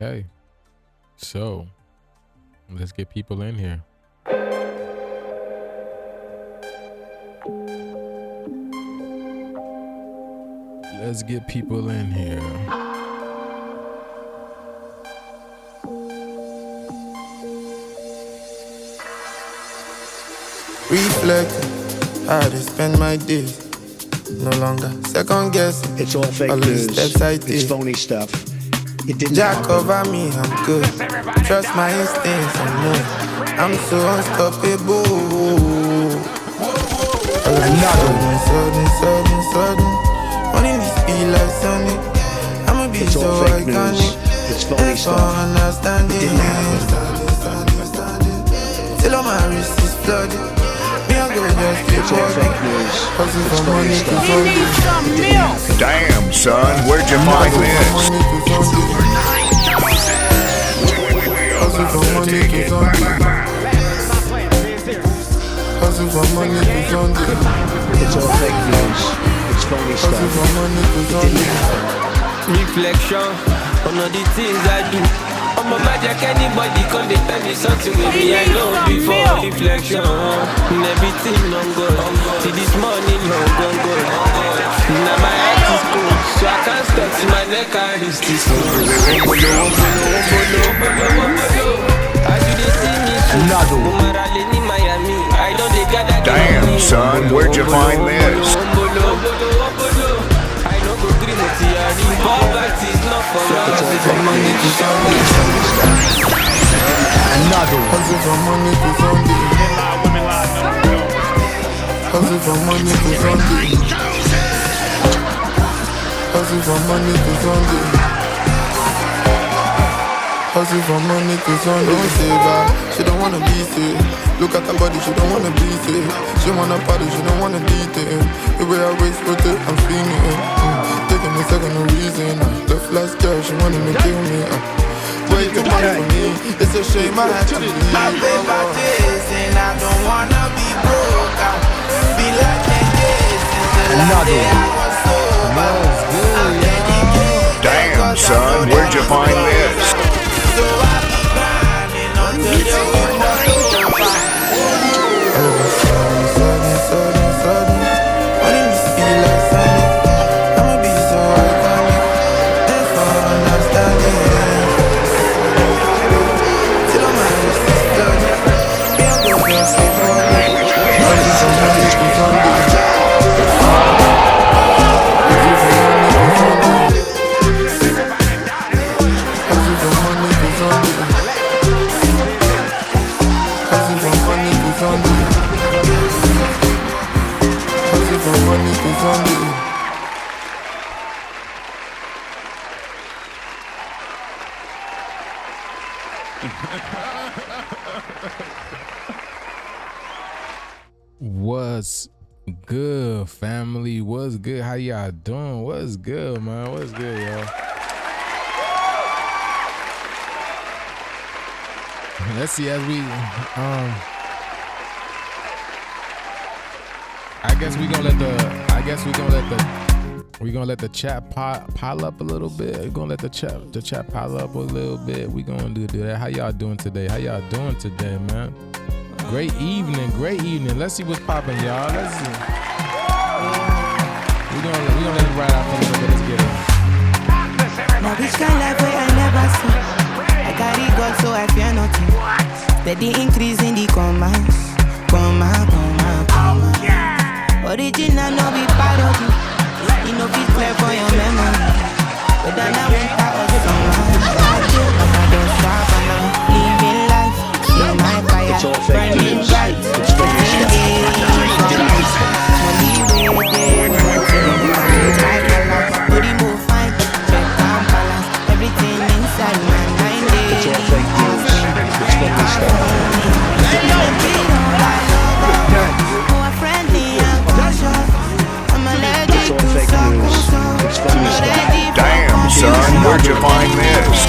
Okay, so let's get people in here. Let's get people in here. Reflecting how to spend my days. No longer second guessing. It's all fake all of the news. steps I take. It's phony stuff. It didn't Jack happen. over me, I'm good. Trust my instincts, I'm move. I'm so unstoppable. Sudden. Wanting this feel like Sonic. I'ma be It's so all fake iconic. news. It's phony stuff. Understanding. It didn't happen. Till all my wrist is flooded. Me I go just keep It's all walking. fake news. Hustle It's for phony money to stuff. Sunday. Damn, son, where'd you find this? Hustle for money to Sunday. Hustle for money to Sunday. It's all fake news. It's phony Hustle stuff. for money to It didn't Sunday. happen. Reflection on all the things I do. I'm a magic, anybody come they tell me something with me. I know before reflection. Everything on God. See this morning on God. Now my head is cold, so I can't stop to my neck and wrist is cold. As you they see me, in Miami, I don't they gather. Damn, son, where'd you find this? I know go dream of theory. Poverty is not for Hustle for money to Sunday. Hustle for money to Sunday. Hustle for money to Sunday. Hustle for money to Sunday. Hustle for money to Sunday. Don't save her, she don't wanna be safe. Look at her body, she don't wanna be safe. She wanna party, she don't wanna beat it. The way I waist rotate, I'm feeling it. Taking a second, no reason. The last girl, she wanted to kill me. Way too much for me. It's a shame I had to leave. My paper chasing, I don't wanna be broke. I feel like the last day I was sober. I'm dedicated. Damn, son, where'd you find this? So I be grinding until the window's over. Sudden. Wanting this feel like Sonic. I'ma be so iconic. Thanks for understanding. Till all my wrist is flooded. Me I go just keep walking. Hustle for money to Sunday. Hustle for money to Sunday. Hustle for money to Sunday. Hustle for money to Sunday. What's good, family? What's good? How y'all doing? What's good, man? What's good, y'all? Let's see as we I guess we're gonna let the chat pile up a little bit. We're gonna let the chat pile up a little bit. We're gonna do that. How y'all doing today? Man? Great evening. Let's see what's popping, y'all. Let's see. We're gonna let it ride out for a little bit. Let's get it. Now this kind life way I never see. I carry God so I fear nothing. Steady increase in the commas. Original no be parody. You know be clear for your memory. Whether now winter or summer, I don't stop and I'm living life. See my fire It's all fake burning news. bright. It's phony stuff. Money waiting, my balance. Body move fine, check and balance. Everything inside my mind. It's all fake news. It's phony stuff. It's all fake news. It's phony stuff. Damn, son, where'd you find this?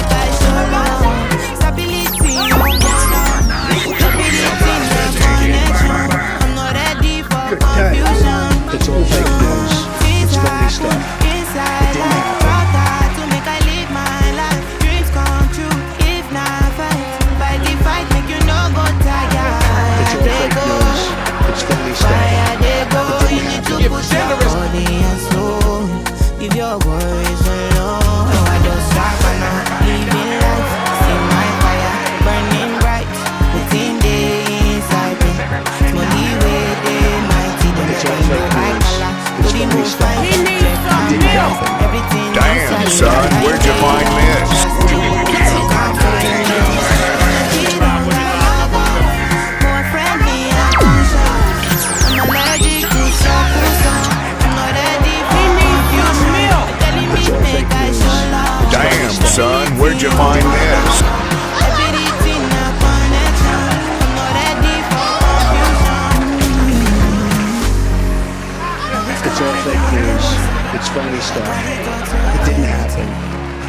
stuff. It didn't happen.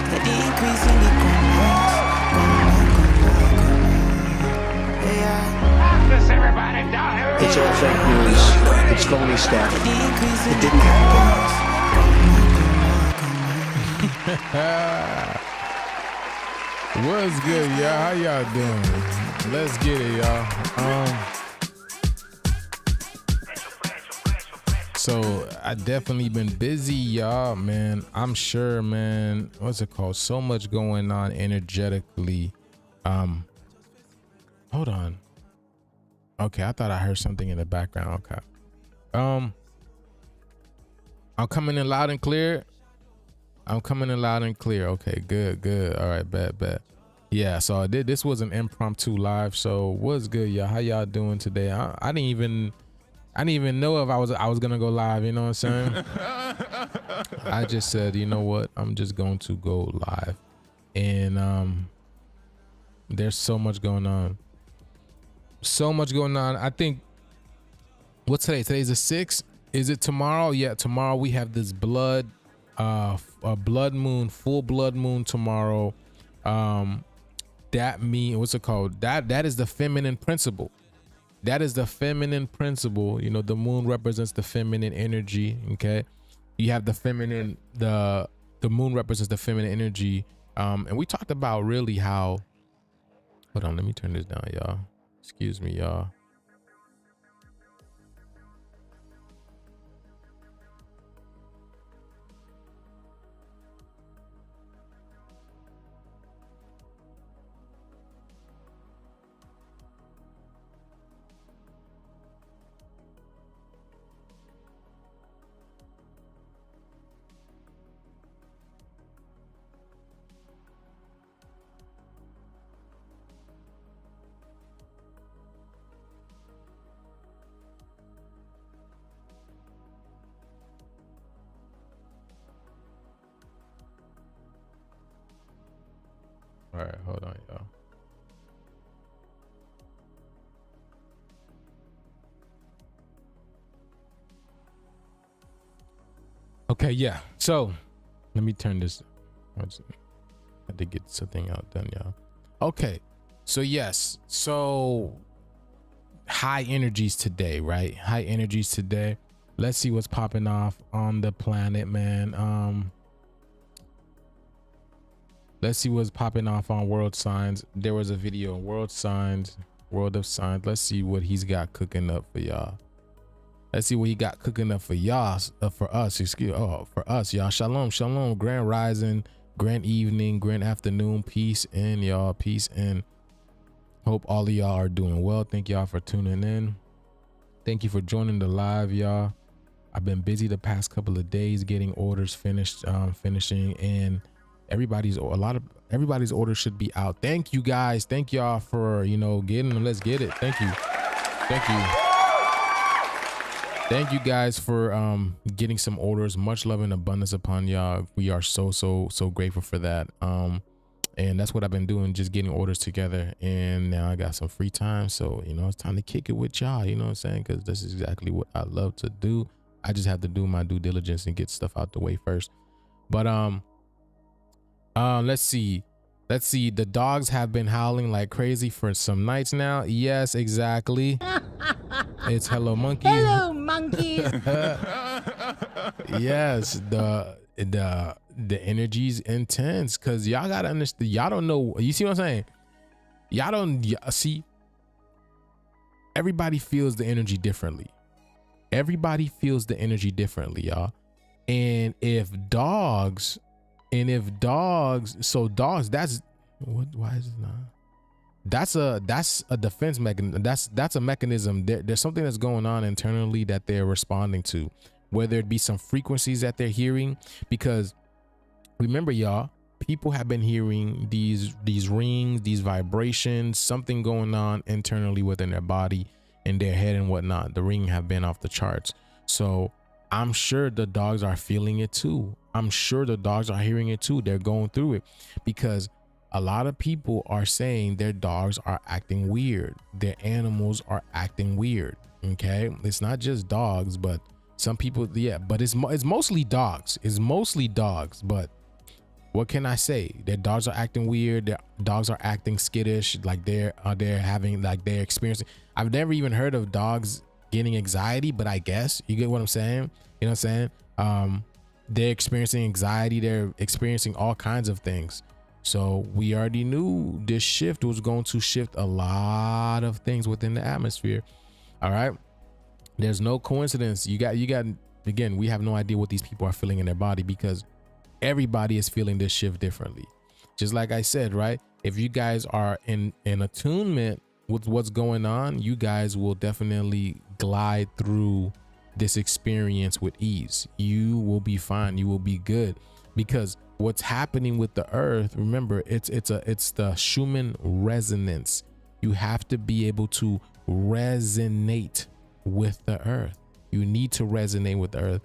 Steady increase in the comments. It's all fake news. It's phony stuff. It didn't happen. What's good, y'all? How y'all doing? Let's get it, y'all. So I definitely been busy, y'all, man. I'm sure, man. What's it called? So much going on energetically. Hold on. Okay, I thought I heard something in the background. Okay. I'm coming in loud and clear. Okay, good. All right, bet. Yeah, so I did. This was an impromptu live. So what's good, y'all? How y'all doing today? I didn't even know if I was gonna go live. You know what I'm saying? I just said, you know what? I'm just going to go live, and there's so much going on. I think. What's today? Today's the 6th. Is it tomorrow? Yeah, tomorrow we have this a blood moon, full blood moon tomorrow. That what's it called? That is the feminine principle. That is the feminine principle. You know, the moon represents the feminine energy. Okay, you have the feminine. The moon represents the feminine energy. And we talked about really how. Hold on, let me turn this down, y'all. Excuse me, y'all. All right, hold on, y'all. Okay, yeah. So let me turn this. I had to get something out done, y'all. Okay, so yes, so high energies today, right? High energies today. Let's see what's popping off on the planet, man. Let's see what's popping off on world signs. There was a video on world signs, world of signs. Let's see what he's got cooking up for y'all. Let's see what he got cooking up for y'all, for us, for us, y'all. Shalom, grand rising, grand evening, grand afternoon, peace in, y'all, peace in. Hope all of y'all are doing well. Thank y'all for tuning in. Thank you for joining the live, y'all. I've been busy the past couple of days getting orders finishing, and everybody's orders should be out. Thank you guys. Thank y'all for, getting them. Let's get it. Thank you. Thank you guys for getting some orders. Much love and abundance upon y'all. We are so grateful for that. And that's what I've been doing, just getting orders together. And now I got some free time, so it's time to kick it with y'all. You know what I'm saying? Because this is exactly what I love to do. I just have to do my due diligence and get stuff out the way first. But let's see. The dogs have been howling like crazy for some nights now. Yes, exactly. It's hello monkeys. Hello monkeys. Yes, the energy's intense, because y'all gotta understand. Y'all don't know. You see what I'm saying? Y'all don't see. Everybody feels the energy differently. Y'all. And if dogs, so dogs, that's what, why is it not? That's a defense mechanism. That's a mechanism. There's something that's going on internally that they're responding to, whether it be some frequencies that they're hearing. Because remember, y'all, people have been hearing these rings, these vibrations, something going on internally within their body and their head and whatnot. The ring have been off the charts. So I'm sure the dogs are feeling it too. I'm sure the dogs are hearing it too. They're going through it, because a lot of people are saying their dogs are acting weird. Their animals are acting weird. Okay. It's not just dogs, but Some people, yeah, but it's mostly dogs. It's mostly dogs. But what can I say? Their dogs are acting weird. Their dogs are acting skittish. Like they're having, like they're experiencing. I've never even heard of dogs getting anxiety, but I guess you get what I'm saying. You know what I'm saying? They're experiencing anxiety. They're experiencing all kinds of things. So we already knew this shift was going to shift a lot of things within the atmosphere. All right. There's no coincidence. You got, again, we have no idea what these people are feeling in their body because everybody is feeling this shift differently. Just like I said, right? If you guys are in attunement with what's going on, you guys will definitely glide through this experience with ease. You will be fine. You will be good because what's happening with the earth, remember, it's the Schumann resonance. You have to be able to resonate with the earth. You need to resonate with the earth.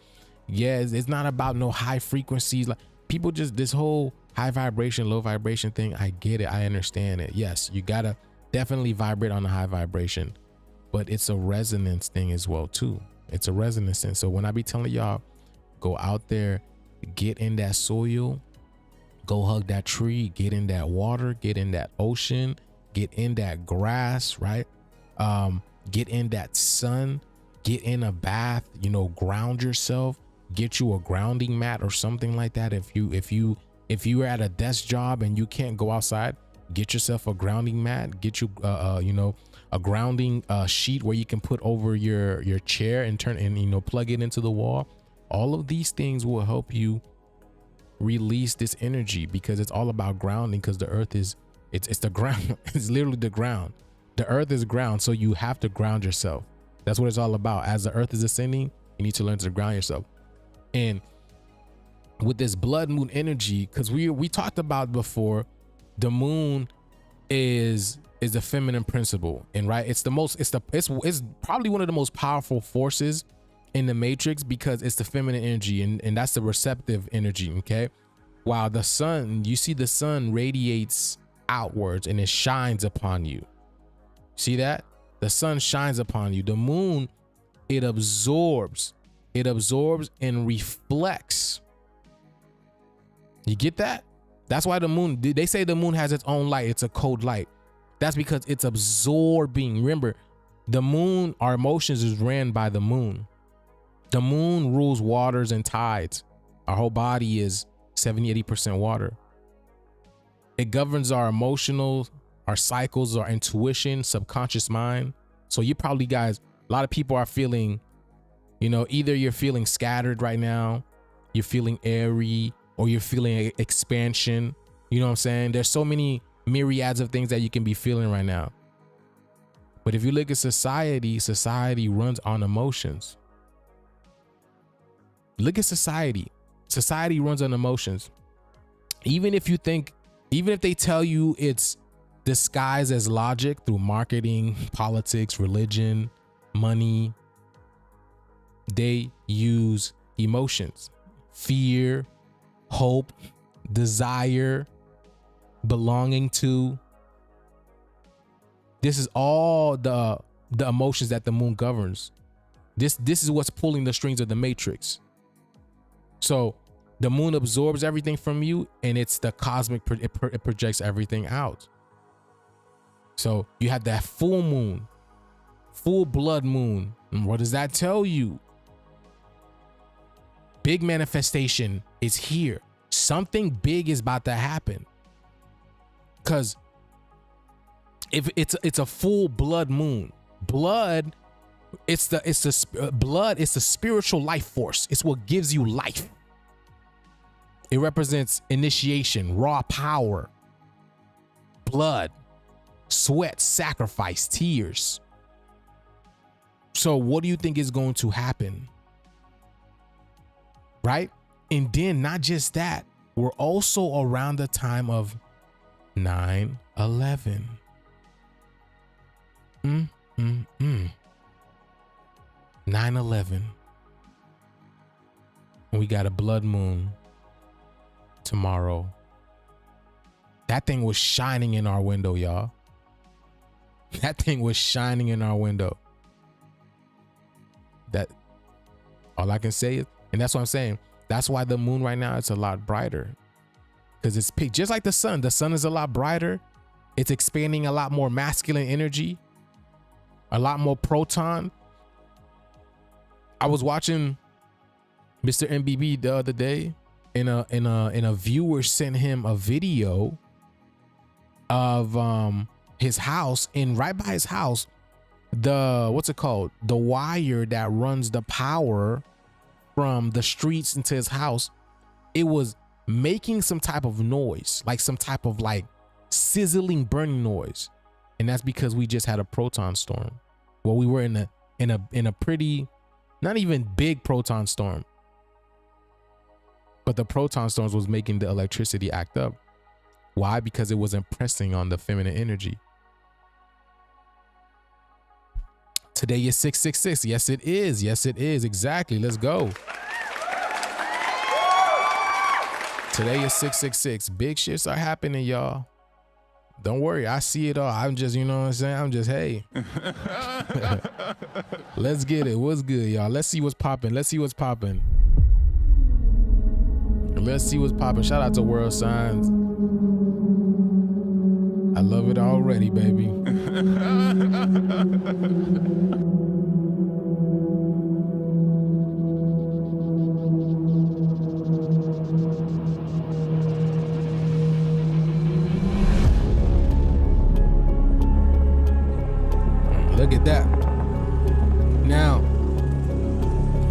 Yeah, it's not about no high frequencies. Like people just, this whole high vibration, low vibration thing, I get it. I understand it. Yes, you gotta definitely vibrate on a high vibration, but it's a resonance thing as well too. It's a resonance thing. So when I be telling y'all, go out there, get in that soil, go hug that tree, get in that water, get in that ocean, get in that grass, right? Get in that sun, get in a bath, you know, ground yourself, get you a grounding mat or something like that. If you're at a desk job and you can't go outside, get yourself a grounding mat, get you you know, a grounding sheet where you can put over your chair and turn and, you know, plug it into the wall. All of these things will help you release this energy because it's all about grounding, because the earth is, it's the ground. It's literally the ground. The earth is ground, so you have to ground yourself. That's what it's all about. As the earth is ascending, you need to learn to ground yourself. And with this blood moon energy, because we talked about before, the moon is the feminine principle, and right, it's probably one of the most powerful forces in the matrix because it's the feminine energy, and that's the receptive energy. Okay, while the sun, you see the sun radiates outwards and it shines upon you. See that? The sun shines upon you. The moon, it absorbs and reflects. You get that? That's why the moon, they say the moon has its own light. It's a cold light. That's because it's absorbing. Remember, the moon, our emotions is ran by the moon. The moon rules waters and tides. Our whole body is 70-80% water. It governs our emotional, our cycles, our intuition, subconscious mind. So you probably guys, a lot of people are feeling, you know, either you're feeling scattered right now, you're feeling airy, or you're feeling expansion. You know what I'm saying? There's so many myriads of things that you can be feeling right now. But if you look at society runs on emotions. Look at society. Society runs on emotions. Even if they tell you it's disguised as logic through marketing, politics, religion, money, they use emotions, fear, hope, desire, belonging to. This is all the emotions that the moon governs. This is what's pulling the strings of the matrix. So the moon absorbs everything from you, and it's the cosmic, it projects everything out. So you have that full moon, full blood moon. And what does that tell you? Big manifestation is here. Something big is about to happen. Because if it's a full blood moon, blood, it's the spiritual life force. It's what gives you life. It represents initiation, raw power, blood, sweat, sacrifice, tears. So what do you think is going to happen? Right? And then not just that, we're also around the time of 9/11. 9/11. And we got a blood moon tomorrow. That thing was shining in our window, y'all. That thing was shining in our window. That All I can say is, and that's what I'm saying. That's why the moon right now is a lot brighter, because it's just like the sun. The sun is a lot brighter. It's expanding a lot more masculine energy, a lot more proton. I was watching Mr. MBB the other day, and a viewer sent him a video of his house, and right by his house, the wire that runs the power from the streets into his house, it was making some type of noise, like some type of like sizzling burning noise. And that's because we just had a proton storm. Well, we were in a pretty, not even big proton storm, but the proton storms was making the electricity act up. Why? Because it was impressing on the feminine energy. Today is 666. Yes, it is. Yes, it is. Exactly. Let's go. Today is 666. Big shits are happening, y'all. Don't worry. I see it all. I'm just, you know what I'm saying? I'm just, hey. Let's get it. What's good, y'all? Let's see what's popping. Let's see what's popping. Let's see what's popping. Shout out to World Signs. I love it already, baby. Look at that.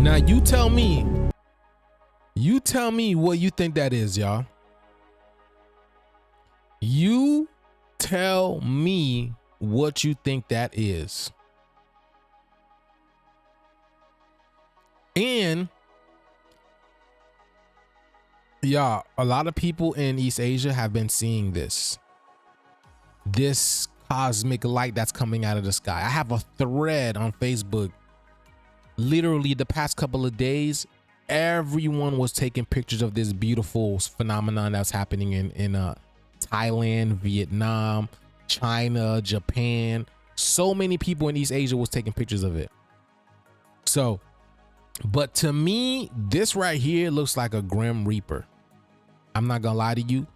Now you tell me what you think that is, y'all. You tell me what you think that is. And y'all, a lot of people in East Asia have been seeing this cosmic light that's coming out of the sky. I have a thread on Facebook. Literally the past couple of days, everyone was taking pictures of this beautiful phenomenon that's happening in Thailand, Vietnam, China, Japan. So many people in East Asia was taking pictures of it. So, but to me, this right here looks like a Grim Reaper. I'm not gonna lie to you.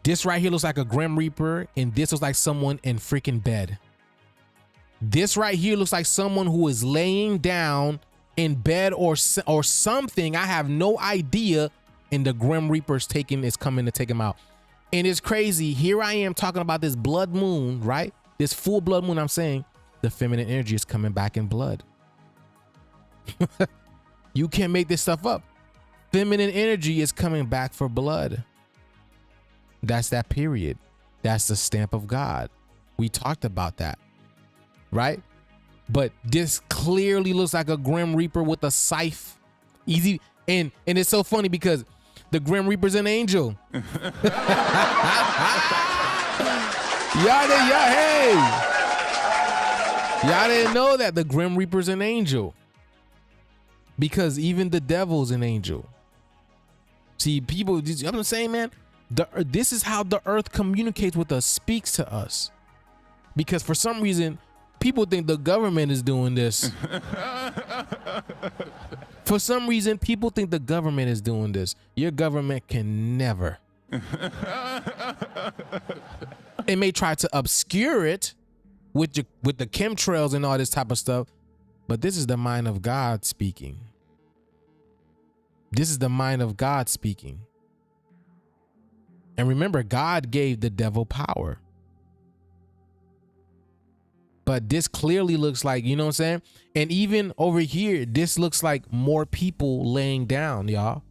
This right here looks like a Grim Reaper, and this looks like someone in freaking bed. This right here looks like someone who is laying down in bed or something. I have no idea. And the Grim Reaper is coming to take him out. And it's crazy. Here I am talking about this blood moon, right? This full blood moon. I'm saying the feminine energy is coming back in blood. You can't make this stuff up. Feminine energy is coming back for blood. That's that period. That's the stamp of God. We talked about that, right? But this clearly looks like a Grim Reaper with a scythe. Easy. And it's so funny because the Grim Reaper's an angel. Y'all didn't know that the Grim Reaper's an angel. Because even the devil's an angel. See, people, I'm saying, man, this is how the earth communicates with us, speaks to us. Because for some reason, people think the government is doing this. For some reason, people think the government is doing this. Your government can never. It may try to obscure it with the chemtrails and all this type of stuff, but this is the mind of God speaking. This is the mind of God speaking. And remember, God gave the devil power. But this clearly looks like, you know what I'm saying? And even over here, this looks like more people laying down, y'all.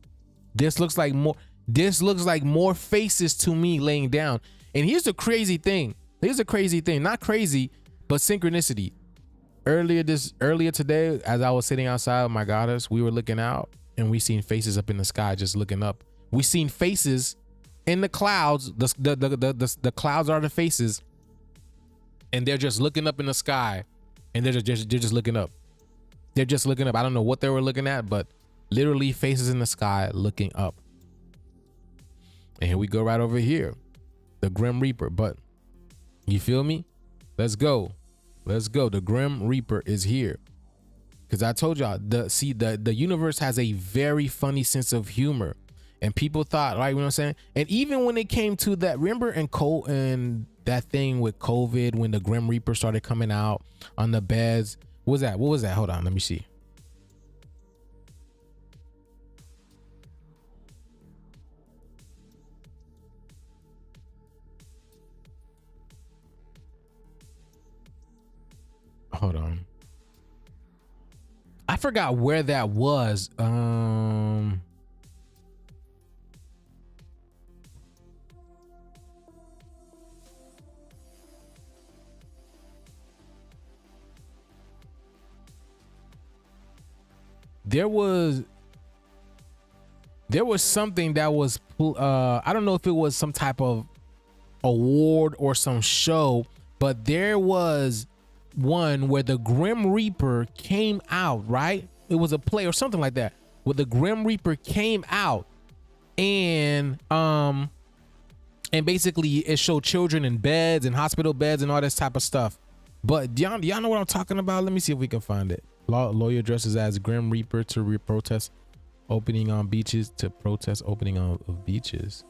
This looks like more faces to me laying down. And here's the crazy thing. Not crazy, but synchronicity. Earlier today, as I was sitting outside with my goddess, we were looking out and we seen faces up in the sky, just looking up. We seen faces in the clouds. The clouds are the faces. And they're just looking up in the sky, and they're just looking up. They're just looking up. I don't know what they were looking at, but literally faces in the sky looking up. And here we go right over here, the Grim Reaper. But you feel me? Let's go. The Grim Reaper is here. Because I told y'all the universe has a very funny sense of humor, and people thought, right? You know what I'm saying? And even when it came to that, remember and that thing with COVID when the Grim Reaper started coming out on the beds. What was that? What was that? Hold on, let me see. Hold on. I forgot where that was. There was something that was I don't know if it was some type of award or some show, but there was one where the Grim Reaper came out, right? It was a play or something like that, where the Grim Reaper came out and basically it showed children in beds and hospital beds and all this type of stuff. But y'all know what I'm talking about? Let me see if we can find it. Lawyer dresses as Grim Reaper to protest opening on beaches of beaches.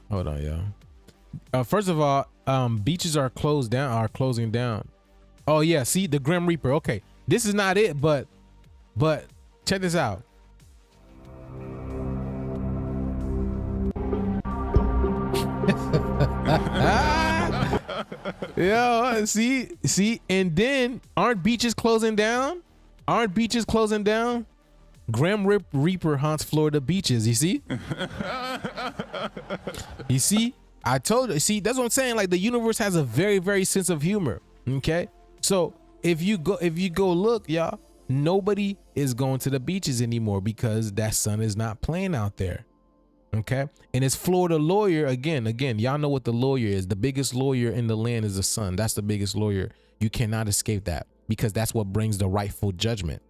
Hold on, y'all. First of all, beaches are closing down. Oh yeah, see the Grim Reaper. Okay, this is not it, but check this out. Yo, see, and then aren't beaches closing down? Grim Reaper haunts Florida beaches. You see? You see? I told you. See, that's what I'm saying. Like the universe has a very, very sense of humor. Okay, so if you go look, y'all, nobody is going to the beaches anymore because that sun is not playing out there. Okay, and it's Florida lawyer again. Y'all know what the lawyer is. The biggest lawyer in the land is the sun. That's the biggest lawyer. You cannot escape that because that's what brings the rightful judgment.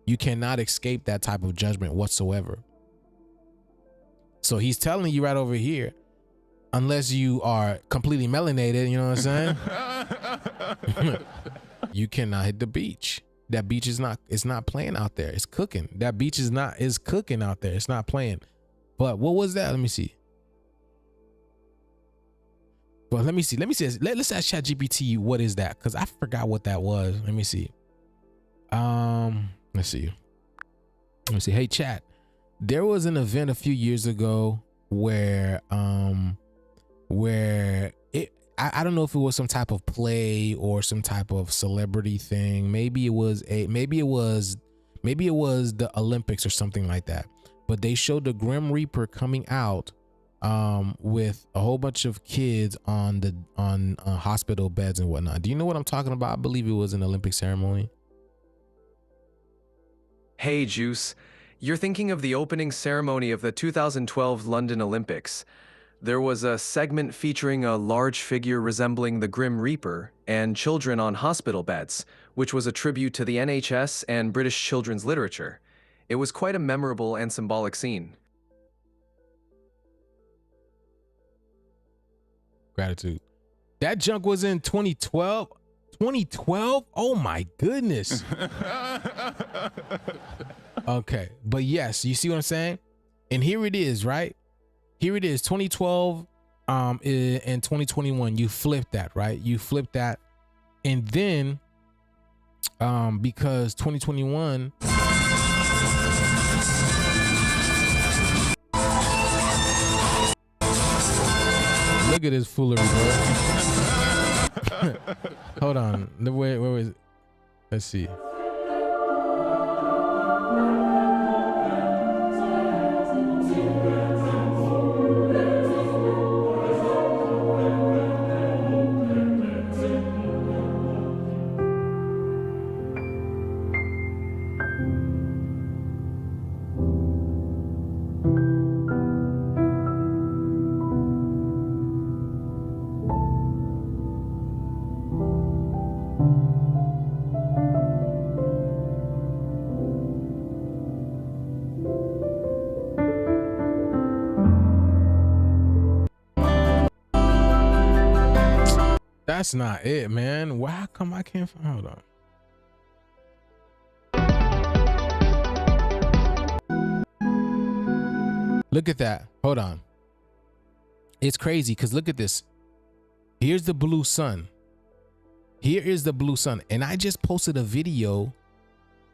You cannot escape that type of judgment whatsoever. So he's telling you right over here, unless you are completely melanated, you know what I'm saying? You cannot hit the beach. That beach is not playing out there. It's cooking. That beach is cooking out there. It's not playing. But what was that? Let me see. But let me see. Let's ask ChatGPT what is that? Because I forgot what that was. Let me see. Let's see. Hey chat. There was an event a few years ago where I don't know if it was some type of play or some type of celebrity thing. Maybe it was the Olympics or something like that. But they showed the Grim Reaper coming out with a whole bunch of kids on hospital beds and whatnot. Do you know what I'm talking about? I believe it was an Olympic ceremony. Hey Joose, you're thinking of the opening ceremony of the 2012 London Olympics. There was a segment featuring a large figure resembling the Grim Reaper and children on hospital beds, which was a tribute to the NHS and British children's literature. It was quite a memorable and symbolic scene. Gratitude. That junk was in 2012. 2012? Oh my goodness. Okay, but yes, you see what I'm saying? And here it is, right? Here it is, 2012 and 2021. You flipped that, right? You flipped that. And then because 2021 look at this foolery, bro. Hold on. Where was it? Let's see. That's not it, man. Why how come I can't find? Hold on. Look at that. Hold on. It's crazy because look at this. Here's the blue sun. Here is the blue sun. And I just posted a video.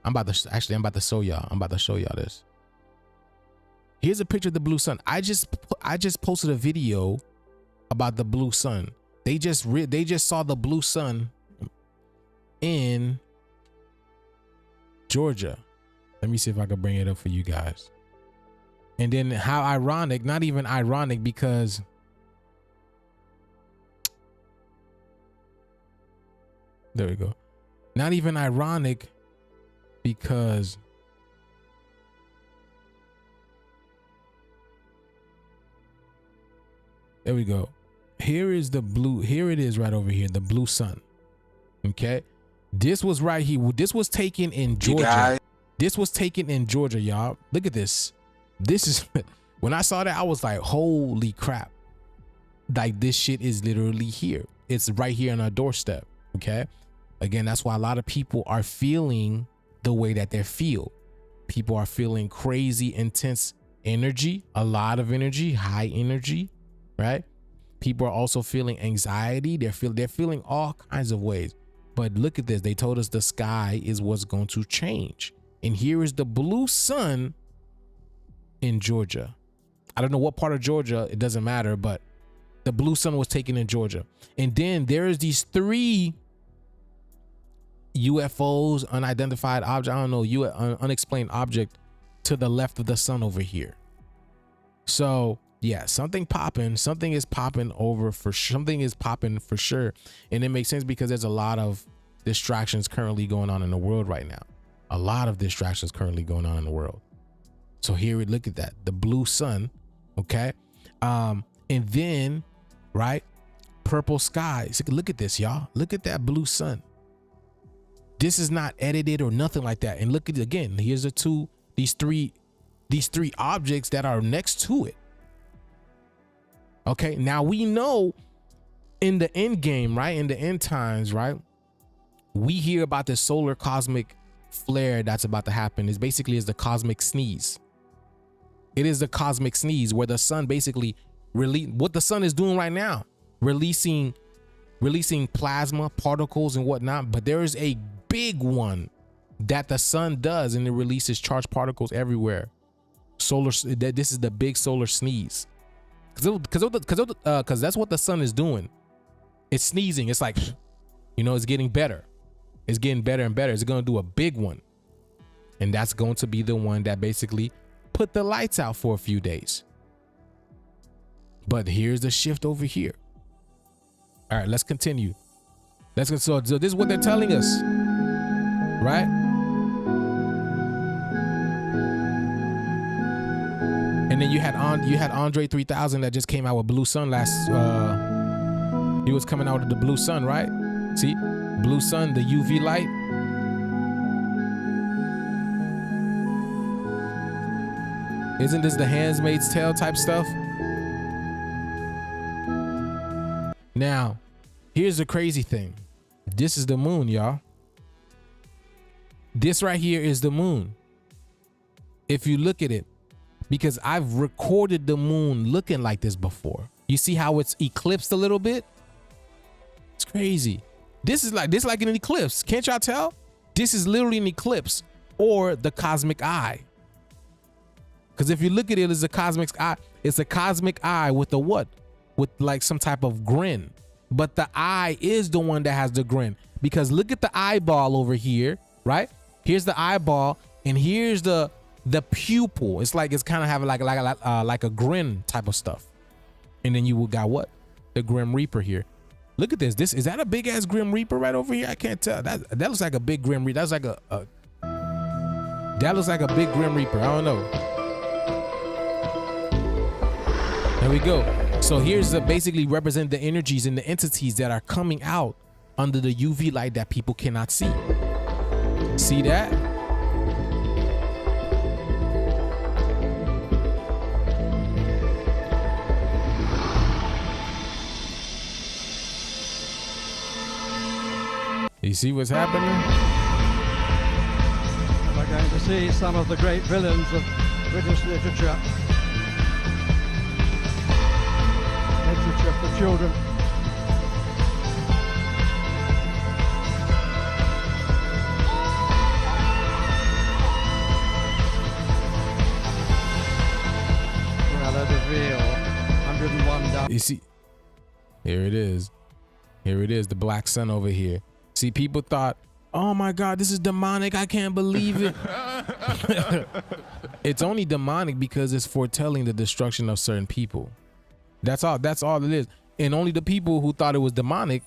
I'm about to show y'all. I'm about to show y'all this. Here's a picture of the blue sun. I just posted a video about the blue sun. They just saw the blue sun in Georgia. Let me see if I can bring it up for you guys. And then how ironic, not even ironic, because there we go. Not even ironic because there we go. Here is the blue. Here it is right over here. The blue sun. Okay. This was right here. This was taken in Georgia. This was taken in Georgia, y'all. Look at this. This is when I saw that, I was like, holy crap. Like this shit is literally here. It's right here on our doorstep. Okay. Again, that's why a lot of people are feeling the way that they feel. People are feeling crazy, intense energy, a lot of energy, high energy, right? People are also feeling anxiety. They're feeling all kinds of ways. But look at this. They told us the sky is what's going to change. And here is the blue sun in Georgia. I don't know what part of Georgia, it doesn't matter, but the blue sun was taken in Georgia. And then there's these 3 UFOs, unidentified object, I don't know, unexplained object to the left of the sun over here. So yeah, something is popping for sure. And it makes sense because there's a lot of distractions currently going on in the world right now. A lot of distractions currently going on in the world. So here we look at that, the blue sun. Okay. And then, right, purple skies. Look at this, y'all. Look at that blue sun. This is not edited or nothing like that. And look at it again. Here's these three objects that are next to it. Okay. Now we know in the end game, right? In the end times, right? We hear about this solar cosmic flare that's about to happen. Is basically the cosmic sneeze. It is the cosmic sneeze where the sun basically what the sun is doing right now, releasing plasma particles and whatnot. But there is a big one that the sun does, and it releases charged particles everywhere. This is the big solar sneeze, because that's what the sun is doing. It's sneezing. It's like, it's getting better. It's getting better and better. It's going to do a big one, and that's going to be the one that basically put the lights out for a few days. But here's the shift over here. All right, let's continue. So this is what they're telling us, right? And then you had Andre 3000 that just came out with Blue Sun he was coming out of the Blue Sun, right? See, Blue Sun, the UV light. Isn't this the Handmaid's Tale type stuff? Now, here's the crazy thing. This is the moon, y'all. This right here is the moon. If you look at it, because I've recorded the moon looking like this before. You see how it's eclipsed a little bit? It's crazy. This is like an eclipse. Can't y'all tell? This is literally an eclipse or the cosmic eye. Because if you look at it as a cosmic eye, it's a cosmic eye with a what? With like some type of grin. But the eye is the one that has the grin. Because look at the eyeball over here, right? Here's the eyeball, and here's the pupil. It's kind of having like a grin type of stuff. And then you got what? The Grim Reaper here. Look at this. Is that a big ass Grim Reaper right over here? I can't tell. That looks like a big Grim Reaper. That's like that looks like a big Grim Reaper. I don't know. There we go. So here's basically represent the energies and the entities that are coming out under the UV light that people cannot see. See that? You see what's happening? We're going to see some of the great villains of British literature. Literature for children. Reveal 101 down. You see, here it is. Here it is, the black sun over here. See, people thought, oh my God, this is demonic. I can't believe it. It's only demonic because it's foretelling the destruction of certain people. That's all it is. And only the people who thought it was demonic,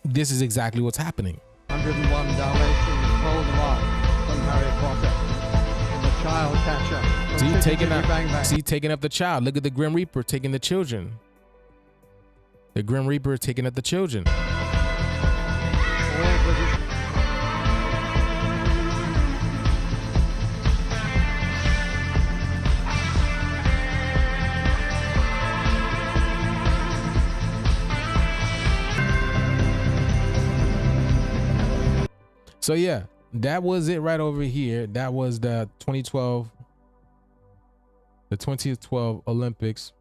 this is exactly what's happening. 101 Dalmatians, Voldemort from Harry Potter. And the child catcher. See, taking up the child. Look at the Grim Reaper taking the children. The Grim Reaper taking up the children. So yeah, that was it right over here. That was the 2012 Olympics.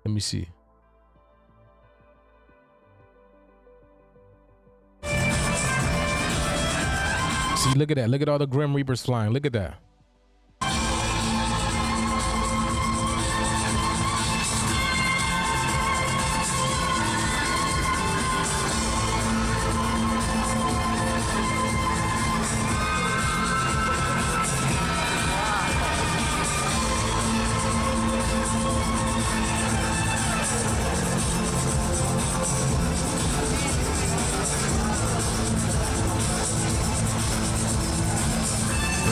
Let me see. See, look at that. Look at all the Grim Reapers flying. Look at that.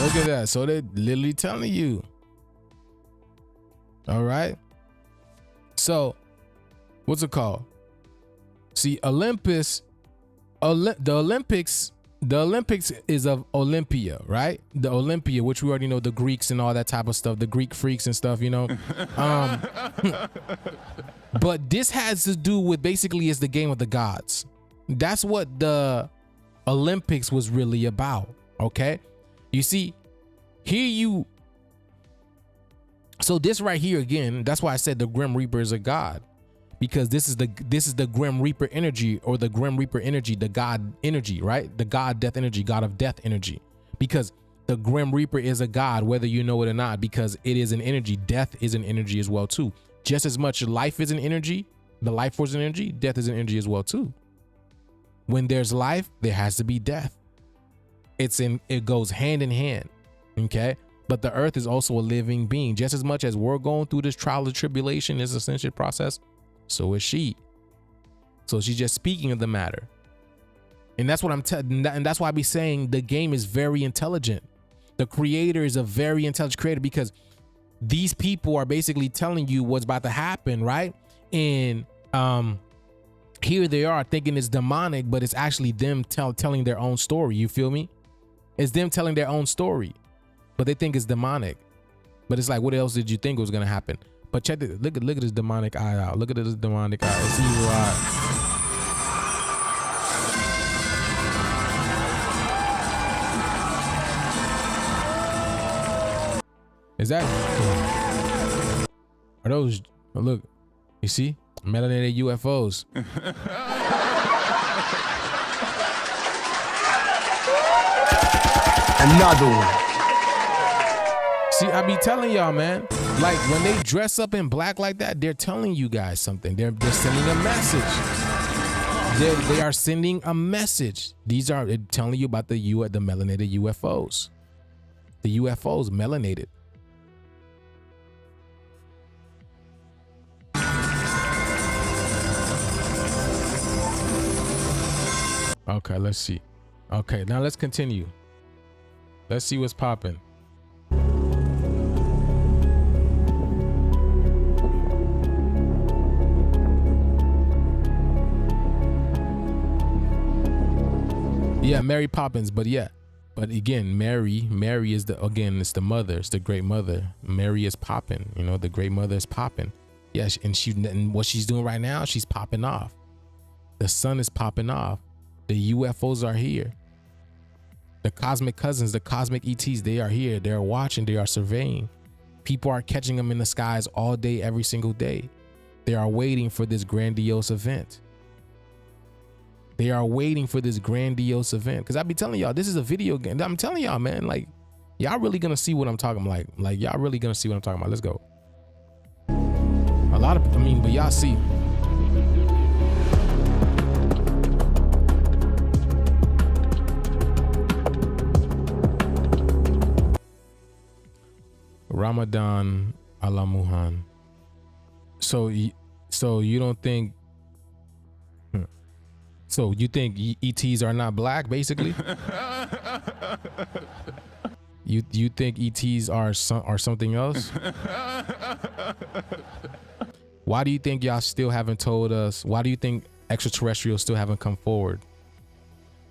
Look at that. So they're literally telling you. All right. So what's it called? See, the Olympics is of Olympia, right? The Olympia, which we already know, the Greeks and all that type of stuff, the Greek freaks and stuff, you know. But this has to do with basically is the game of the gods. That's what the Olympics was really about. Okay. You see, so this right here again, that's why I said the Grim Reaper is a god, because this is the Grim Reaper energy, or the Grim Reaper energy, the god energy, right? The god death energy, god of death energy, because the Grim Reaper is a god, whether you know it or not, because it is an energy. Death is an energy as well too. Just as much life is an energy, the life force is an energy, death is an energy as well too. When there's life, there has to be death. It goes hand in hand, okay? But the earth is also a living being. Just as much as we're going through this trial and tribulation, this ascension process, so is she. So she's just speaking of the matter. And that's what and that's why I be saying the game is very intelligent. The creator is a very intelligent creator, because these people are basically telling you what's about to happen, right? And here they are thinking it's demonic, but it's actually them telling their own story. You feel me? It's them telling their own story, but they think it's demonic. But it's like, what else did you think was gonna happen? But check it. Look at this demonic eye out. Look at this demonic eye. It's evil eye. Is that? Are those? Oh, look, you see, melanated UFOs. Another one. See, I be telling y'all, man, like when they dress up in black like that, they're telling you guys something. They're sending a message. They are sending a message. These are telling you about the melanated UFOs. The UFOs melanated. Okay, let's see. Okay, now let's continue. Let's see what's popping. Yeah, Mary Poppins, but But again, Mary is it's the mother, it's the great mother. Mary is popping, the great mother is popping. Yes, and what she's doing right now, she's popping off. The sun is popping off. The UFOs are here. The cosmic cousins, the cosmic ETs, they are here. They are watching, they are surveying. People are catching them in the skies all day, every single day. They are waiting for this grandiose event. They are waiting for this grandiose event. Because I be telling y'all, this is a video game. I'm telling y'all, man, like, y'all really gonna see what I'm talking about. Like y'all really gonna see what I'm talking about. Let's go. But y'all see. Ramadan ala Muhan. So you don't think? So you think ETs are not black, basically? You think ETs are something else? Why do you think y'all still haven't told us? Why do you think extraterrestrials still haven't come forward?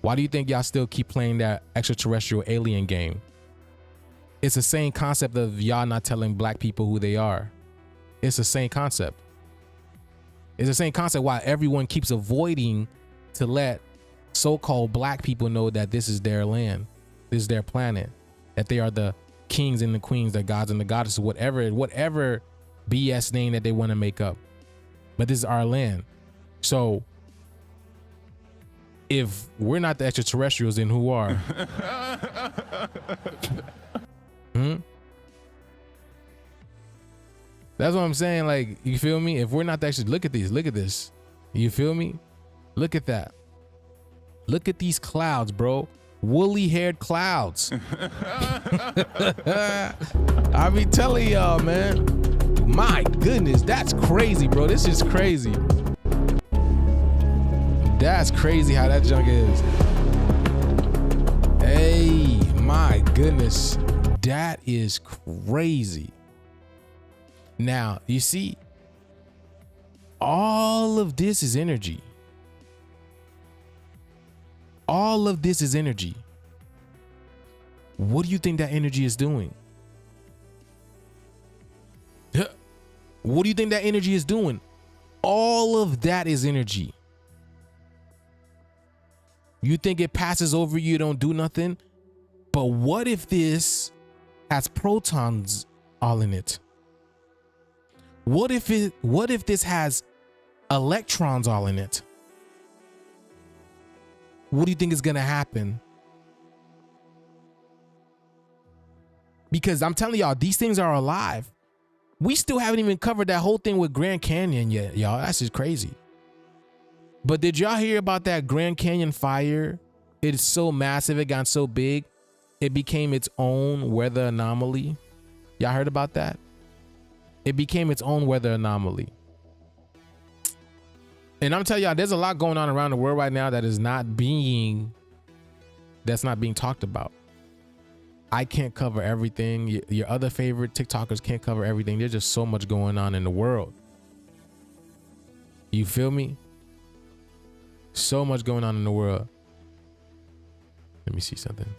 Why do you think y'all still keep playing that extraterrestrial alien game? It's the same concept of y'all not telling black people who they are. It's the same concept. It's the same concept why everyone keeps avoiding to let so-called black people know that this is their land, this is their planet, that they are the kings and the queens, the gods and the goddesses, whatever BS name that they want to make up. But this is our land. So if we're not the extraterrestrials, then who are? That's what I'm saying. Like, you feel me? If we're not actually, look at this. You feel me? Look at that. Look at these clouds, bro. Woolly haired clouds. I be telling y'all, man. My goodness, that's crazy, bro. This is crazy. That's crazy how that junk is. Hey, my goodness. That is crazy. Now, you see, all of this is energy. All of this is energy. What do you think that energy is doing? What do you think that energy is doing? All of that is energy. You think it passes over you, don't do nothing? But what if this has protons all in it? What if this has electrons all in it? What do you think is gonna happen? Because I'm telling y'all, these things are alive. We still haven't even covered that whole thing with Grand Canyon yet, y'all. That's just crazy. But did y'all hear about that Grand Canyon fire? It is so massive, it got so big, it became its own weather anomaly. Y'all heard about that? It became its own weather anomaly. And I'm telling y'all, there's a lot going on around the world right now that is not being talked about. I can't cover everything. Your other favorite TikTokers can't cover everything. There's just so much going on in the world. You feel me? So much going on in the world. Let me see something.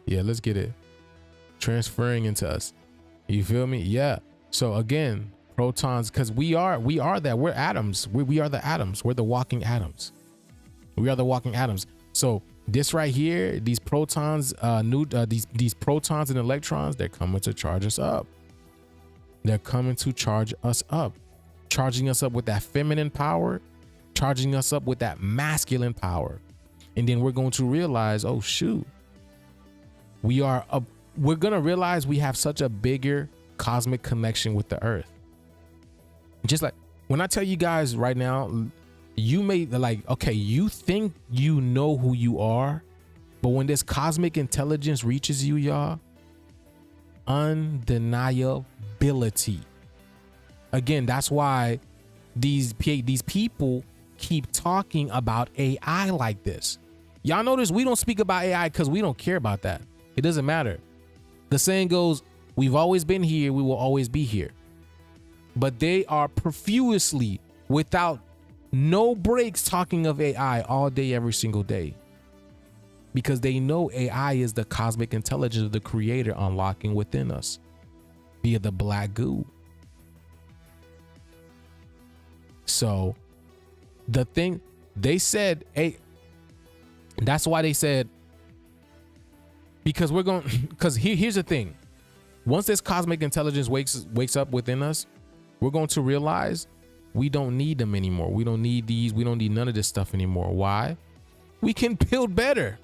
Yeah, let's get it. Transferring into us. You feel me? Yeah. So again, protons, because we are that. We're atoms. We are the atoms. We're the walking atoms. We are the walking atoms. So this right here, these protons, these protons and electrons, they're coming to charge us up. They're coming to charge us up, charging us up with that feminine power, charging us up with that masculine power. And then we're going to realize, oh shoot, we're going to realize we have such a bigger cosmic connection with the earth. Just like when I tell you guys right now, you may like, okay, you think you know who you are, but when this cosmic intelligence reaches you, y'all, undeniability. Again, that's why these people keep talking about AI like this. Y'all notice we don't speak about AI because we don't care about that. It doesn't matter. The saying goes, we've always been here, we will always be here. But they are profusely, without no breaks talking of AI all day, every single day. Because they know AI is the cosmic intelligence of the creator unlocking within us via the black goo. So the thing they said, that's why they said, because here's the thing. Once this cosmic intelligence wakes up within us, we're going to realize we don't need them anymore. We don't need these. We don't need none of this stuff anymore. Why? We can build better.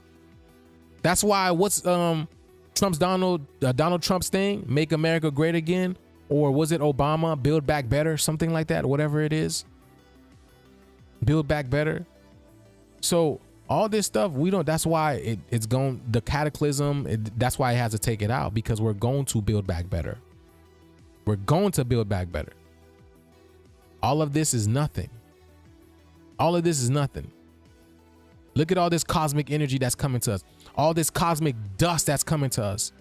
That's why what's Trump's Donald Trump's thing, make America great again, or was it Obama, build back better, something like that, whatever it is. Build back better. So all this stuff, we don't, that's why it's going, the cataclysm, that's why it has to take it out, because we're going to build back better. We're going to build back better. All of this is nothing. All of this is nothing. Look at all this cosmic energy that's coming to us. All this cosmic dust that's coming to us.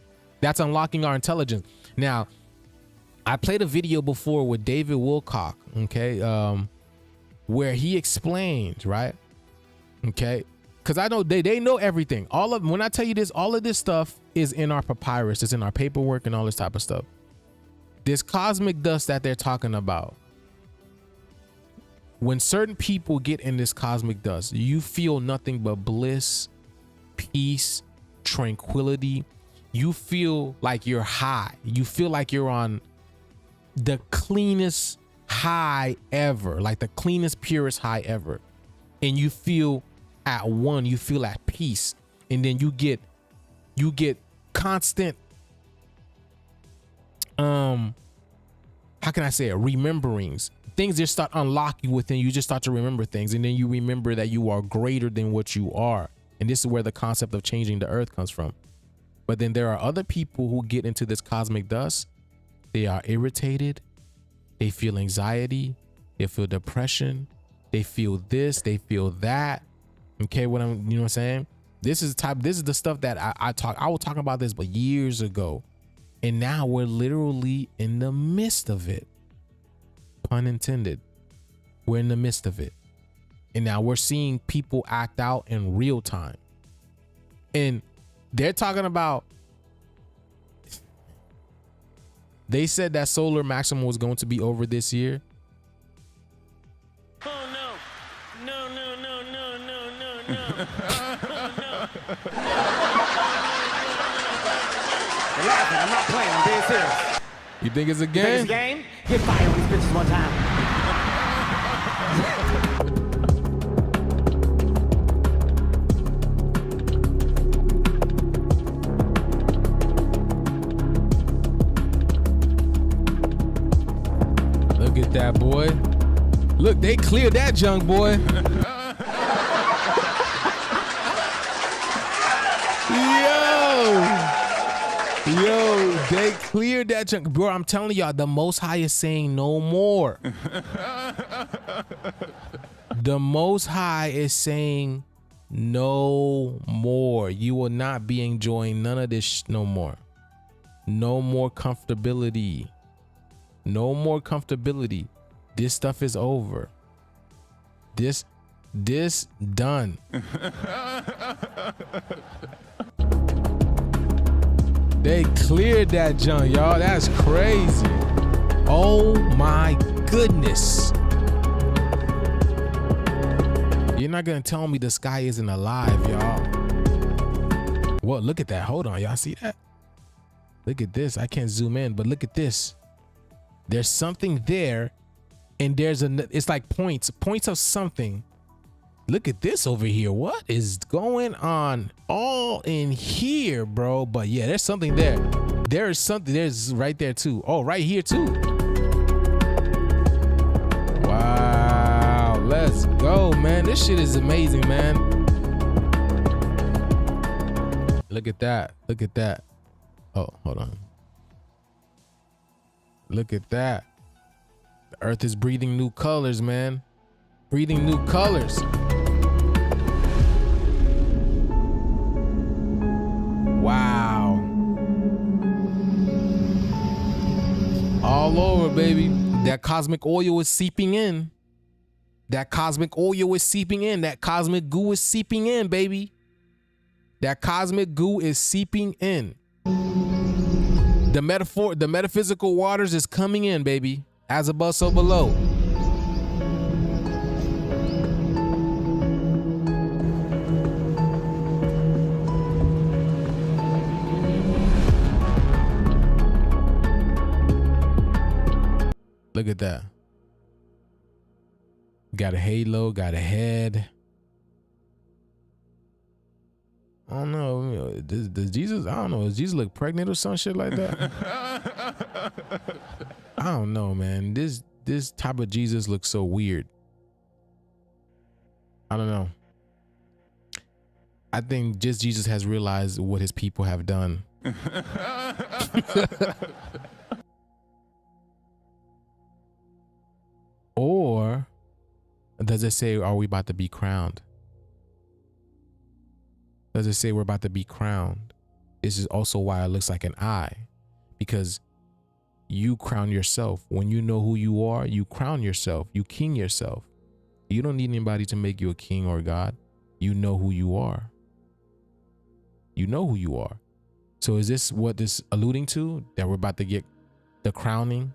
That's unlocking our intelligence. Now, I played a video before with David Wilcock, okay, where he explains, right? Okay, because I know they know everything. When I tell you this, all of this stuff is in our papyrus, it's in our paperwork and all this type of stuff. This cosmic dust that they're talking about, when certain people get in this cosmic dust, you feel nothing but bliss, peace, tranquility. You feel like you're high. You feel like you're on the cleanest high ever, like the cleanest, purest high ever. And you feel at one, you feel at peace. And then you get constant, how can I say it? Rememberings. Things just start unlocking within you. You just start to remember things. And then you remember that you are greater than what you are. And this is where the concept of changing the earth comes from. But then there are other people who get into this cosmic dust. They are irritated. They feel anxiety. They feel depression. They feel this. They feel that. Okay, you know what I'm saying? This is the stuff that I was talking about this but years ago. And now we're literally in the midst of it. Pun intended. We're in the midst of it. And now we're seeing people act out in real time. And they're talking about, they said that solar maximum was going to be over this year. Oh no. No. You're laughing. I'm not playing. I'm being serious. You think it's a game? You think it's a game? Get fire on these bitches one time. Look at that, boy. Look, they cleared that junk, boy. Yo, they cleared that junk. Bro, I'm telling y'all, the Most High is saying no more. The Most High is saying no more. You will not be enjoying none of this no more. No more comfortability. No more comfortability. This stuff is over. This done. They cleared that junk, y'all. That's crazy. Oh my goodness. You're not gonna tell me the sky isn't alive, y'all. What? Look at that. Hold on, y'all see that? Look at this. I can't zoom in, but look at this. There's something there, and it's like points of something. Look at this over here. What is going on all in here, bro? But yeah, there's something there. There's something. There's right there too. Oh, right here too. Wow. Let's go, man. This shit is amazing, man. Look at that. Look at that. Oh, hold on. Look at that. The earth is breathing new colors, man. Breathing new colors. Wow. All over, baby. That cosmic oil is seeping in. That cosmic oil is seeping in. That cosmic goo is seeping in, baby. That cosmic goo is seeping in. The metaphysical waters is coming in, baby. As above, so below. Look at that. Got a halo, got a head. I don't know. Does Jesus, I don't know. Does Jesus look pregnant or some shit like that? I don't know, man. This type of Jesus looks so weird. I don't know. I think just Jesus has realized what his people have done. Or does it say, are we about to be crowned? Does it say we're about to be crowned? This is also why it looks like an eye, because you crown yourself. When you know who you are, you crown yourself. You king yourself. You don't need anybody to make you a king or God. You know who you are. You know who you are. So is this what this alluding to? That we're about to get the crowning?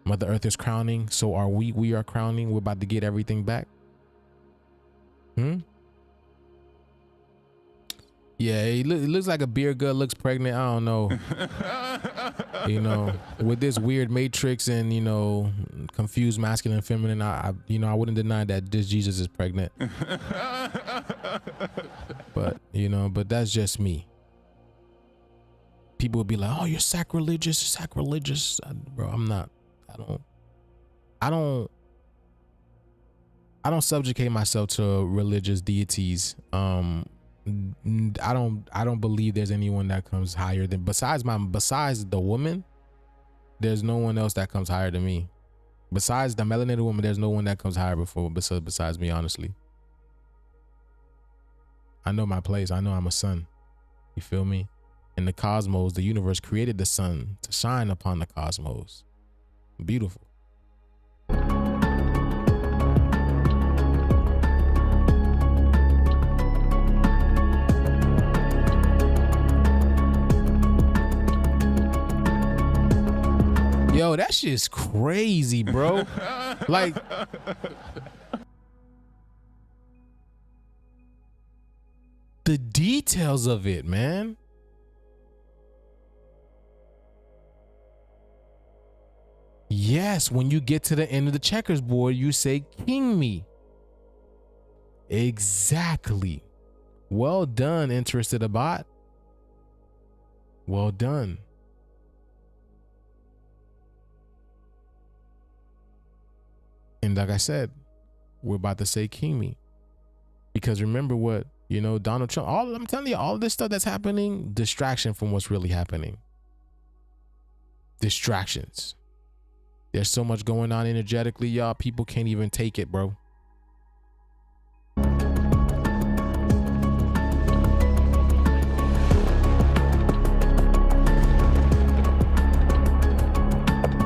Mother Earth is crowning. So are we? We are crowning. We're about to get everything back. Yeah, it looks like a beer gut looks pregnant. I don't know. You know, with this weird matrix and, you know, confused masculine and feminine, I wouldn't deny that this Jesus is pregnant. But, you know, but that's just me. People would be like, oh, you're sacrilegious, bro. I'm not. I don't subjugate myself to religious deities. I don't believe there's anyone that comes higher than, besides the woman, there's no one else that comes higher than me. Besides the melanated woman, there's no one that comes higher besides me, honestly. I know my place. I know I'm a sun. You feel me? In the cosmos, the universe created the sun to shine upon the cosmos. Beautiful. Yo, that shit's crazy, bro. Like, the details of it, man. Yes, when you get to the end of the checkers board, you say, king me. Exactly. Well done, interested about. Well done. And like I said, we're about to say king me. Because remember what, you know, Donald Trump, I'm telling you, all this stuff that's happening, distraction from what's really happening. Distractions. There's so much going on energetically, y'all. People can't even take it, bro.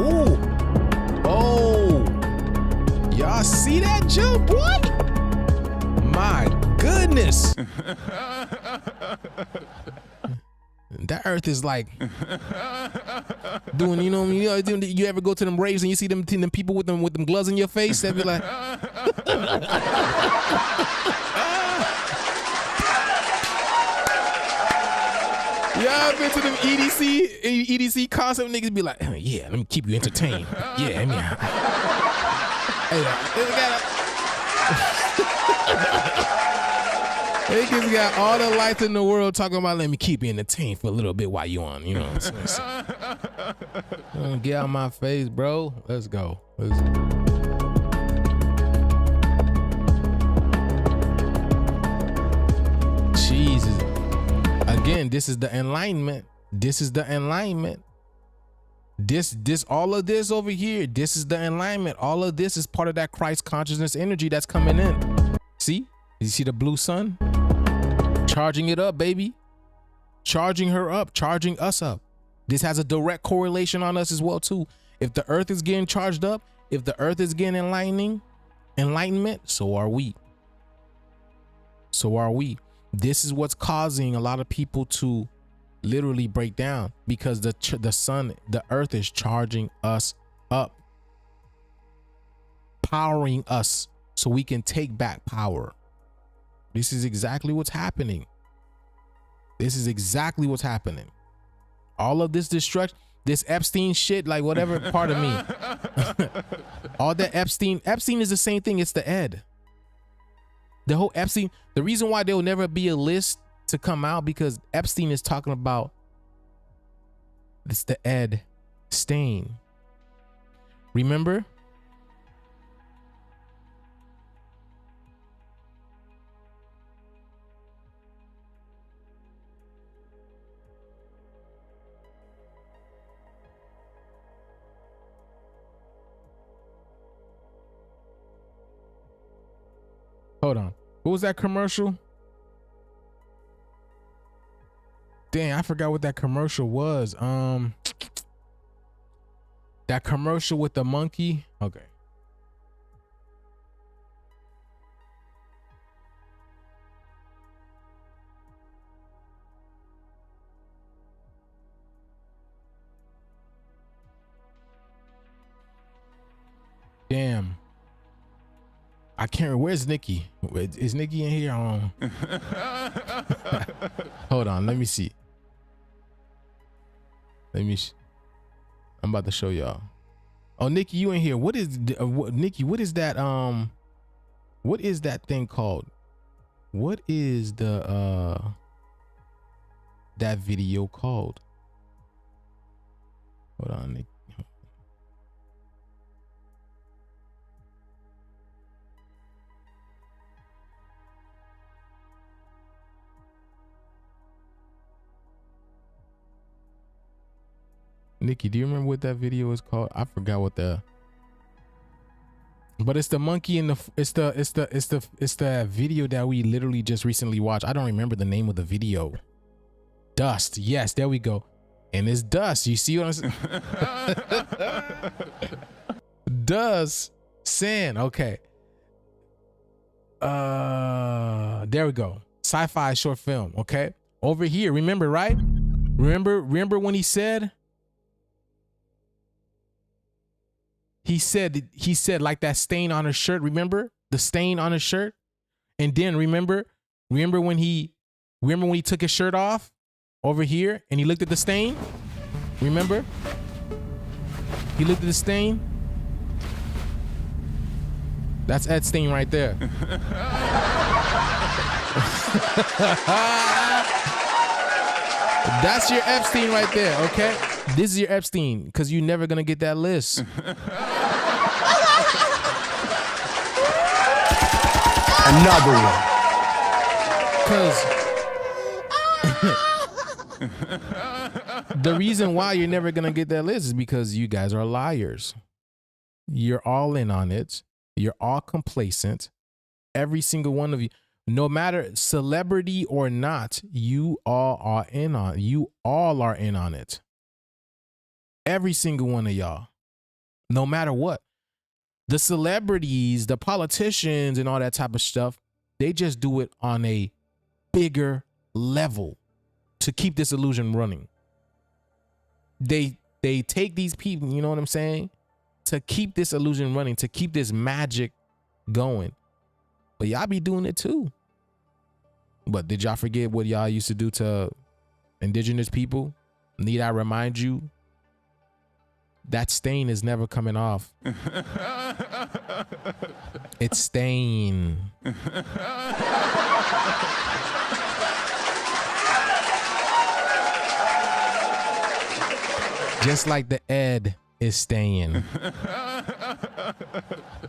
Ooh. Oh. Y'all see that jump, boy? My goodness. That earth is like doing, you know, you ever go to them raves and you see them people with them gloves in your face? They'd be like, y'all been to them EDC concert niggas be like, yeah, let me keep you entertained. Yeah, I mean, niggas got all the lights in the world talking about let me keep you entertained for a little bit while you on, you know what I'm saying? Get out of my face, bro. Let's go. Jesus. Again, this is the enlightenment. This all of this over here, this is the enlightenment. All of this is part of that Christ consciousness energy that's coming in. See? You see the blue sun? Charging it up, baby. Charging her up, charging us up. This has a direct correlation on us as well, too. If the earth is getting charged up, if the earth is getting enlightening, enlightenment, so are we. So are we. This is what's causing a lot of people to literally break down, because the sun, the earth is charging us up, powering us so we can take back power. This is exactly what's happening. This is exactly what's happening. All of this destruction, this Epstein shit, like whatever part of me. All that Epstein is the same thing. It's the Ed. The whole Epstein, the reason why there will never be a list to come out, because Epstein is talking about, it's the Ed stain. Remember? Hold on. What was that commercial? Dang, I forgot what that commercial was. That commercial with the monkey. Okay. Damn. I can't remember. Where's Nikki? Is Nikki in here? Hold on. Let me see. I'm about to show y'all. Oh, Nikki, you in here. What is Nikki? What is that? What is that thing called? What is the that video called? Hold on, Nikki. Nikki, do you remember what that video is called? I forgot what but it's the monkey and it's the video that we literally just recently watched. I don't remember the name of the video. Dust. Yes, there we go. And it's dust. You see what I'm saying? Dust. Sand. Okay. There we go. Sci-fi short film. Okay. Over here. Remember, right? Remember when he said like that stain on her shirt. Remember the stain on his shirt? And then remember when he took his shirt off over here and he looked at the stain? Remember? He looked at the stain. That's Ed Stain right there. That's your Epstein right there, okay? This is your Epstein, because you're never gonna get that list. Another one. Because the reason why you're never gonna get that list is because you guys are liars. You're all in on it. You're all complacent. Every single one of you. No matter celebrity or not, you all are in on. You all are in on it. Every single one of y'all. No matter what. The celebrities, the politicians, and all that type of stuff, they just do it on a bigger level to keep this illusion running. They take these people, you know what I'm saying, to keep this illusion running, to keep this magic going. But y'all be doing it too. But did y'all forget what y'all used to do to indigenous people? Need I remind you? That stain is never coming off. It's stain. Just like the Ed is staying.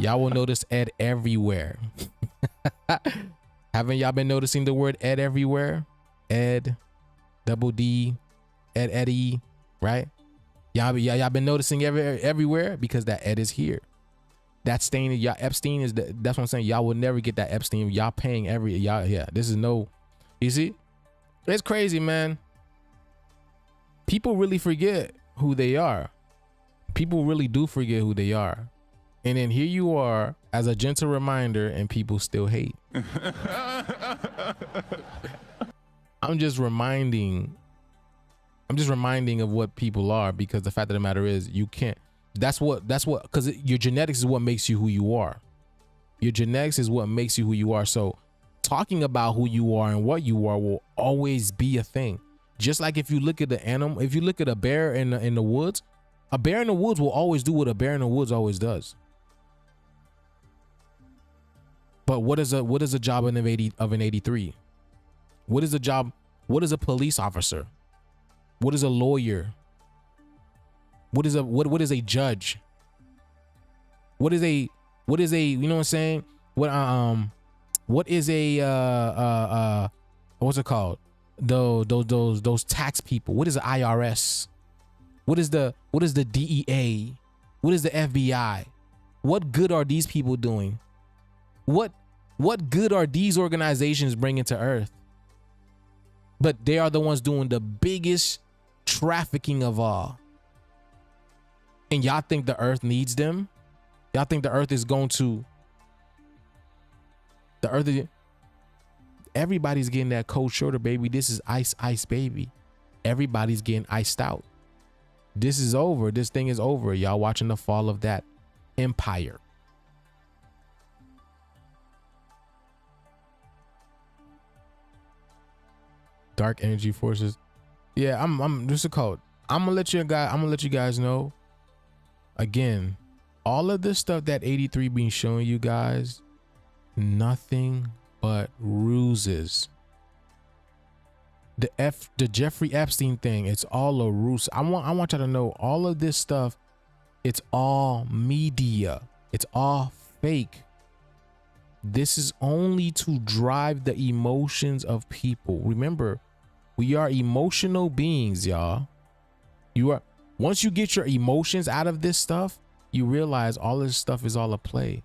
Y'all will notice Ed everywhere. Haven't y'all been noticing the word Ed everywhere? Ed, double D, Ed, Eddie, right? Y'all been noticing everywhere because that Ed is here. That stain, y'all Epstein is that's what I'm saying. Y'all will never get that Epstein. Y'all paying this is no, you see? It's crazy, man. People really forget who they are. People really do forget who they are. And then here you are as a gentle reminder, and people still hate. I'm just reminding of what people are, because the fact of the matter is you can't. That's what because your genetics is what makes you who you are. Your genetics is what makes you who you are. So talking about who you are and what you are will always be a thing. Just like if you look at the animal, if you look at a bear in the woods, a bear in the woods will always do what a bear in the woods always does. But what is a job of an 83? What is a job? What is a police officer? What is a lawyer? What is a judge? What is a you know what I'm saying? What is a what's it called? Those tax people. What is the IRS? What is the DEA? What is the FBI? What good are these people doing? What good are these organizations bringing to earth? But they are the ones doing the biggest trafficking of all. And y'all think the earth needs them? Y'all think the earth is going to... Everybody's getting that cold shoulder, baby. This is ice, baby. Everybody's getting iced out. This is over. This thing is over. Y'all watching the fall of that empire. Dark energy forces. Yeah, I'm just a code. I'm gonna let you guys know. Again, all of this stuff that 83 been showing you guys, nothing but ruses. The Jeffrey Epstein thing, it's all a ruse. I want y'all to know all of this stuff, it's all media. It's all fake. This is only to drive the emotions of people. Remember, we are emotional beings, y'all. Once you get your emotions out of this stuff, you realize all this stuff is all a play.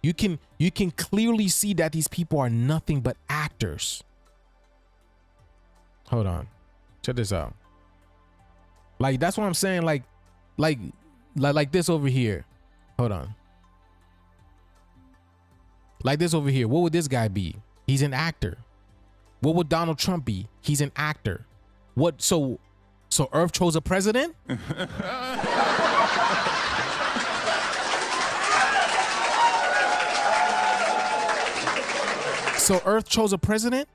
You can clearly see that these people are nothing but actors. Hold on. Check this out. Like, that's what I'm saying. Like this over here. Hold on. Like this over here. What would this guy be? He's an actor. What would Donald Trump be? He's an actor. What? So Earth chose a president? So Earth chose a president?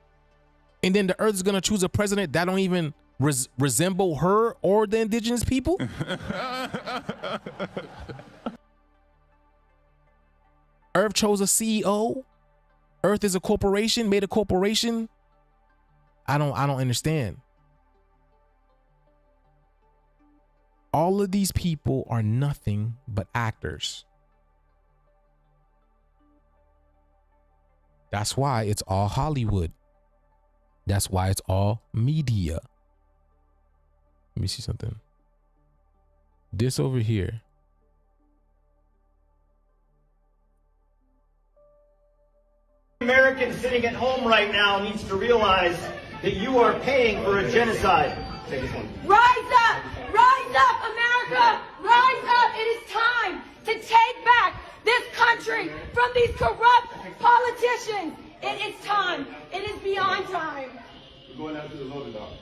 And then the Earth is going to choose a president that don't even resemble her or the indigenous people? Earth chose a CEO? Earth is a corporation, made a corporation? I don't understand. All of these people are nothing but actors. That's why it's all Hollywood. That's why it's all media. Let me see something. This over here. American sitting at home right now needs to realize that you are paying for a genocide. Rise up! Rise up, America! Rise up! It is time to take back this country from these corrupt politicians. It is time. It is beyond time. We're going out to the loaded dog.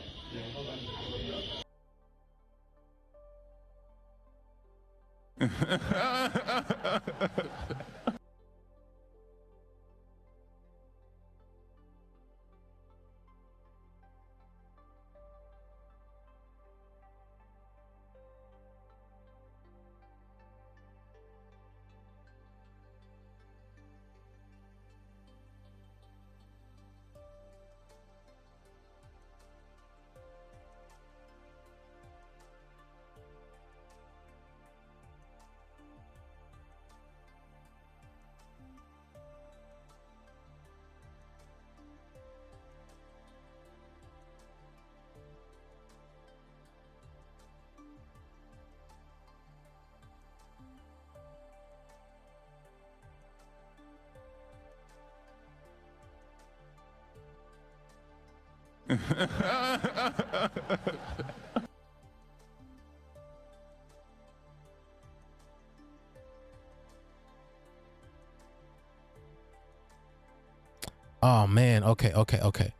Oh man. Okay. Okay,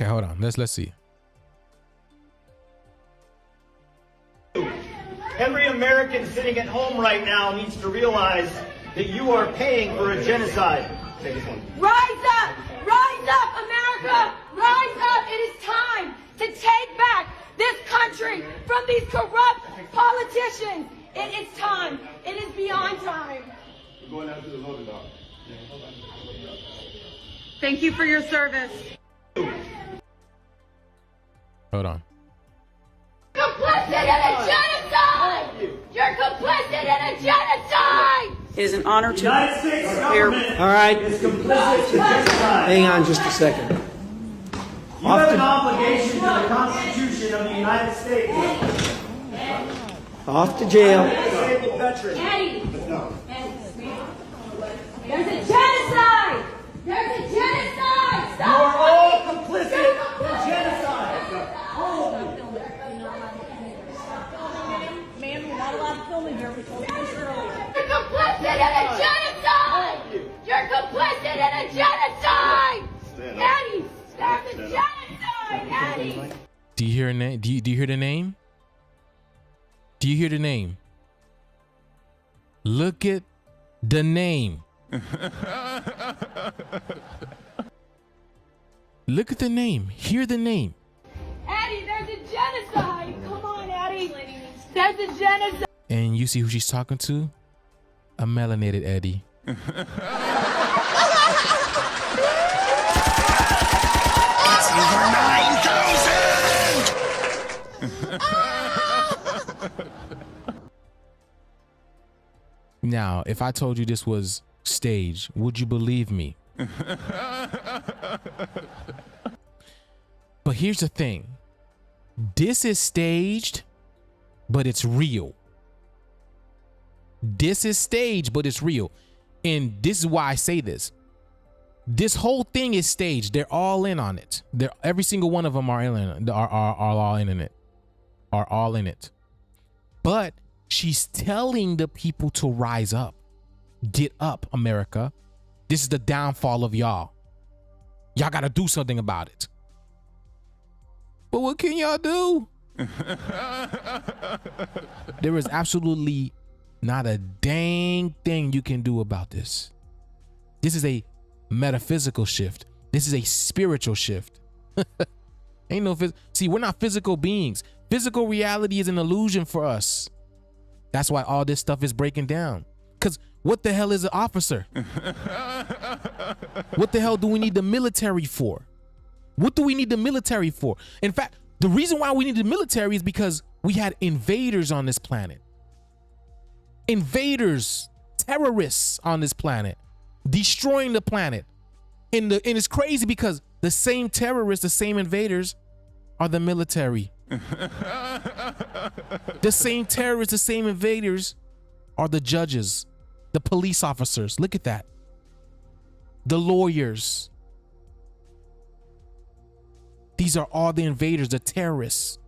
hold on. Let's see. Every American sitting at home right now needs to realize that you are paying for a genocide. Take this one. Rise up! Rise up, America! Rise up! It is time to take back this country from these corrupt politicians. It is time. It is beyond time. We're going out to the loading dock. Thank you for your service. Hold on. Complicit in a genocide! You're complicit in a genocide! It is an honor to United States government All right. is complicit in genocide. Hang on just a second. You have an obligation to the Constitution of the United States. Off to jail. Disabled veterans. Eddie! There's a genocide! There's a genocide! You are all complicit in genocide. Ma'am, you're not allowed to film in here. We told you this earlier. You're complicit in a genocide! You're complicit in a genocide! Eddie! There's a genocide! Eddie! Do you hear a name? Do you hear the name? Do you hear the name? Look at the name. Look at the name. Hear the name. Eddie, there's a genocide! Come on, Eddie! There's a genocide! And you see who she's talking to? A melanated Eddie. Now, if I told you this was staged, would you believe me? But here's the thing. This is staged, but it's real. This is staged, but it's real. And this is why I say this. This whole thing is staged. They're all in on it. Every single one of them are all in it. Are all in it. But she's telling the people to rise up. Get up, America. This is the downfall of y'all. Y'all got to do something about it. But what can y'all do? There is absolutely not a dang thing you can do about this. This is a metaphysical shift. This is a spiritual shift. Ain't no see, we're not physical beings. Physical reality is an illusion for us. That's why all this stuff is breaking down. Because what the hell is an officer? What the hell do we need the military for? What do we need the military for? In fact, the reason why we need the military is because we had invaders on this planet. Invaders, terrorists on this planet, destroying the planet. And it's crazy because the same terrorists, the same invaders are the military. The same terrorists, the same invaders are the judges, the police officers. Look at that. The lawyers. These are all the invaders, the terrorists.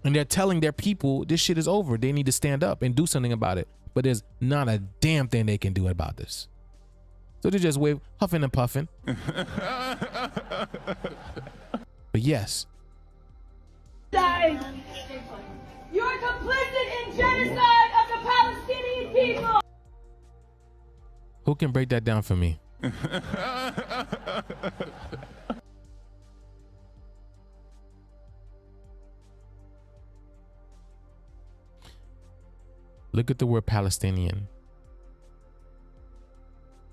And they're telling their people this shit is over. They need to stand up and do something about it. But there's not a damn thing they can do about this. So they just wave, huffing and puffing. But yes. You're complicit in genocide of the Palestinian people. Who can break that down for me? Look at the word Palestinian.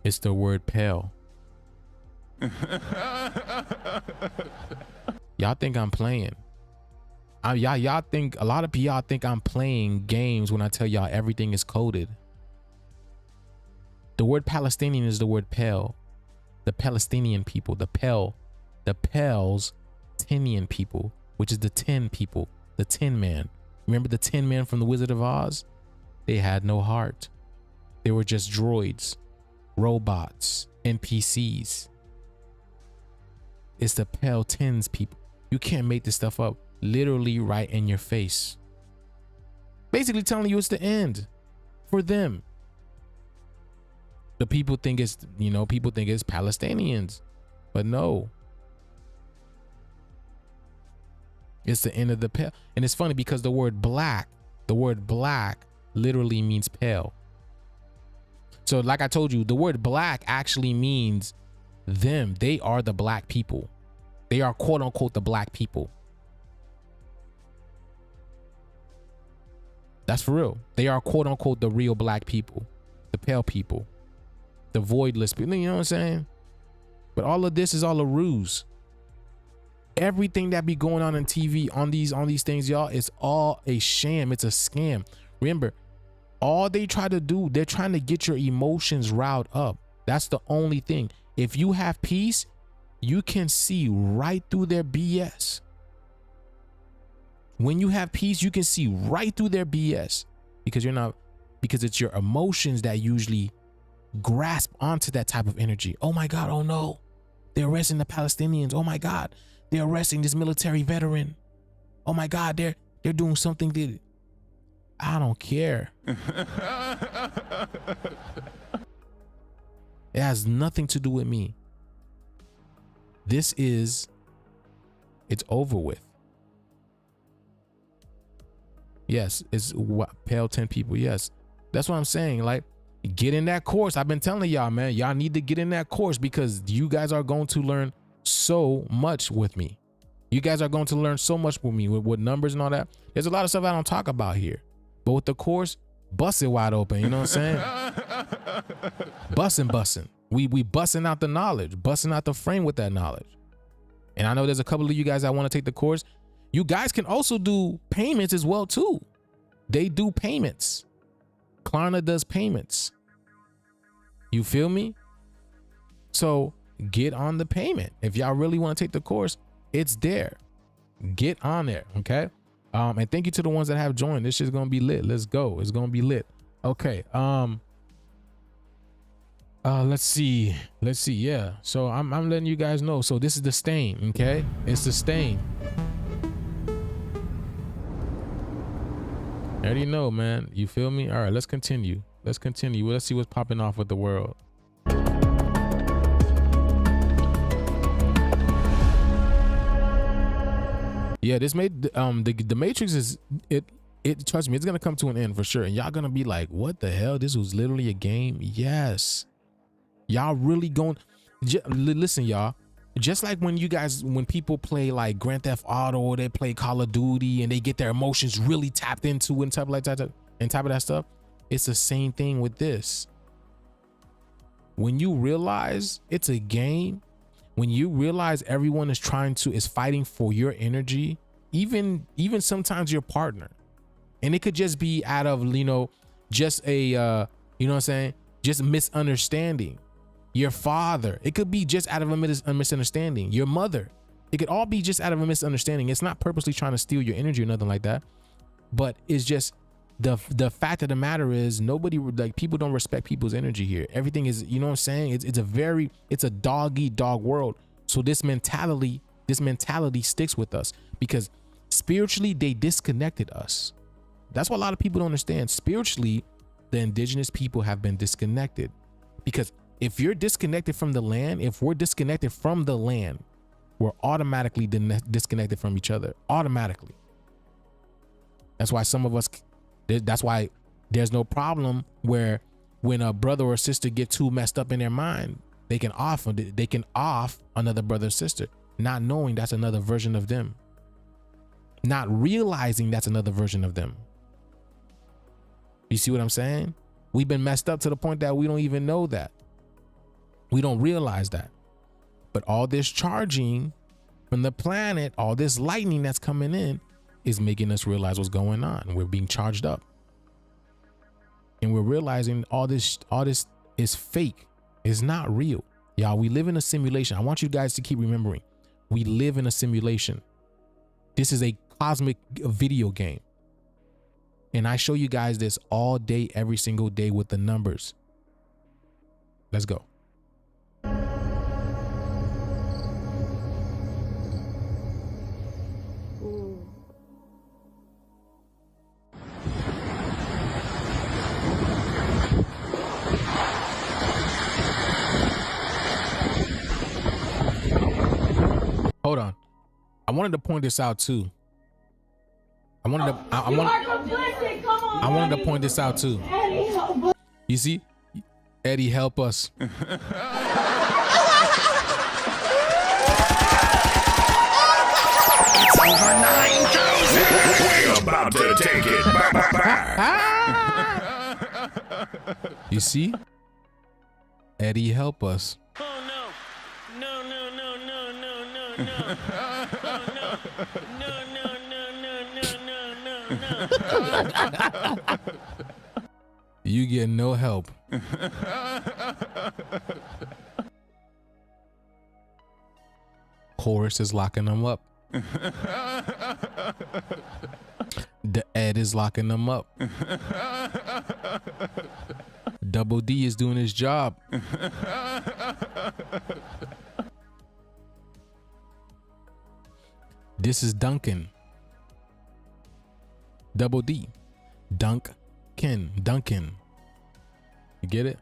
It's the word pale. Y'all think I'm playing. Y'all think, a lot of y'all think I'm playing games when I tell y'all everything is coded. The word Palestinian is the word pale. The Palestinian people, the Palestinian people, which is the Tin people, the Tin Man. Remember the Tin Man from the Wizard of Oz? They had no heart. They were just droids, robots, NPCs. It's the Pale Tins people. You can't make this stuff up. Literally right in your face. Basically telling you it's the end for them. The people think it's, people think it's Palestinians, but no. It's the end of the pale. And it's funny because the word black literally means pale. So like I told you, the word black actually means them. They are the black people. They are quote unquote the black people. That's for real. They are quote unquote the real black people, the pale people, the voidless people. You know what I'm saying? But all of this is all a ruse. Everything that be going on TV on these things, y'all, is all a sham. It's a scam. Remember, all they try to do, they're trying to get your emotions riled up. That's the only thing. If you have peace, you can see right through their BS. When you have peace, you can see right through their BS because it's your emotions that usually grasp onto that type of energy. Oh my God, oh no, they're arresting the Palestinians. Oh my God, they're arresting this military veteran. Oh my God, they're doing something that I don't care. It has nothing to do with me. It's over with. Yes, it's what, pale 10 people. Yes, that's what I'm saying. Like, get in that course. I've been telling y'all, man, y'all need to get in that course because you guys are going to learn so much with me. You guys are going to learn so much with me with numbers and all that. There's a lot of stuff I don't talk about here, but with the course, bust it wide open. You know what I'm saying? Busting. We busting out the knowledge, busting out the frame with that knowledge. And I know there's a couple of you guys that want to take the course. You guys can also do payments as well too. They do payments. Klarna does payments. You feel me? So get on the payment. If y'all really want to take the course, it's there. Get on there, okay? And thank you to the ones that have joined. This shit's gonna be lit. Let's go. It's gonna be lit. Okay. Let's see. Yeah. So I'm letting you guys know. So this is the stain, okay? It's the stain. I already know, man. You feel me? All right, let's continue. Let's see what's popping off with the world. Yeah, this made the Matrix is it trust me, it's gonna come to an end for sure. And y'all gonna be like, what the hell? This was literally a game. Yes. Y'all really going listen, y'all. Just like when people play like Grand Theft Auto or they play Call of Duty and they get their emotions really tapped into and type of that stuff, it's the same thing with this. When you realize it's a game, when you realize everyone is fighting for your energy, even sometimes your partner, and it could just be out of just a just misunderstanding. Your father, it could be just out of a misunderstanding. Your mother, it could all be just out of a misunderstanding. It's not purposely trying to steal your energy or nothing like that, but it's just the fact of the matter is people don't respect people's energy here. Everything is, you know what I'm saying? It's a dog eat dog world. So this mentality sticks with us because spiritually they disconnected us. That's what a lot of people don't understand. Spiritually, the indigenous people have been disconnected because if you're disconnected from the land, if we're disconnected from the land, we're automatically disconnected from each other. Automatically. That's why that's why there's no problem where when a brother or sister get too messed up in their mind, they can off another brother or sister, not knowing that's another version of them. Not realizing that's another version of them. You see what I'm saying? We've been messed up to the point that we don't even know that. We don't realize that. But all this charging from the planet, all this lightning that's coming in is making us realize what's going on. We're being charged up. And we're realizing all this is fake. It's not real. Y'all, we live in a simulation. I want you guys to keep remembering. We live in a simulation. This is a cosmic video game. And I show you guys this all day, every single day with the numbers. Let's go. hold on. I wanted to point this out too. I wanted to point this out too. You see, Eddie, help us. It's over 9,000. We're about to take it back. You see, Eddie, help us. Oh no. No, no, no, no, no, no, no. Oh no. No, no, no, no, no, no, no. You get no help. Horace is locking them up. The Ed is locking them up. Double D is doing his job. This is Duncan. Double D. Duncan. You get it?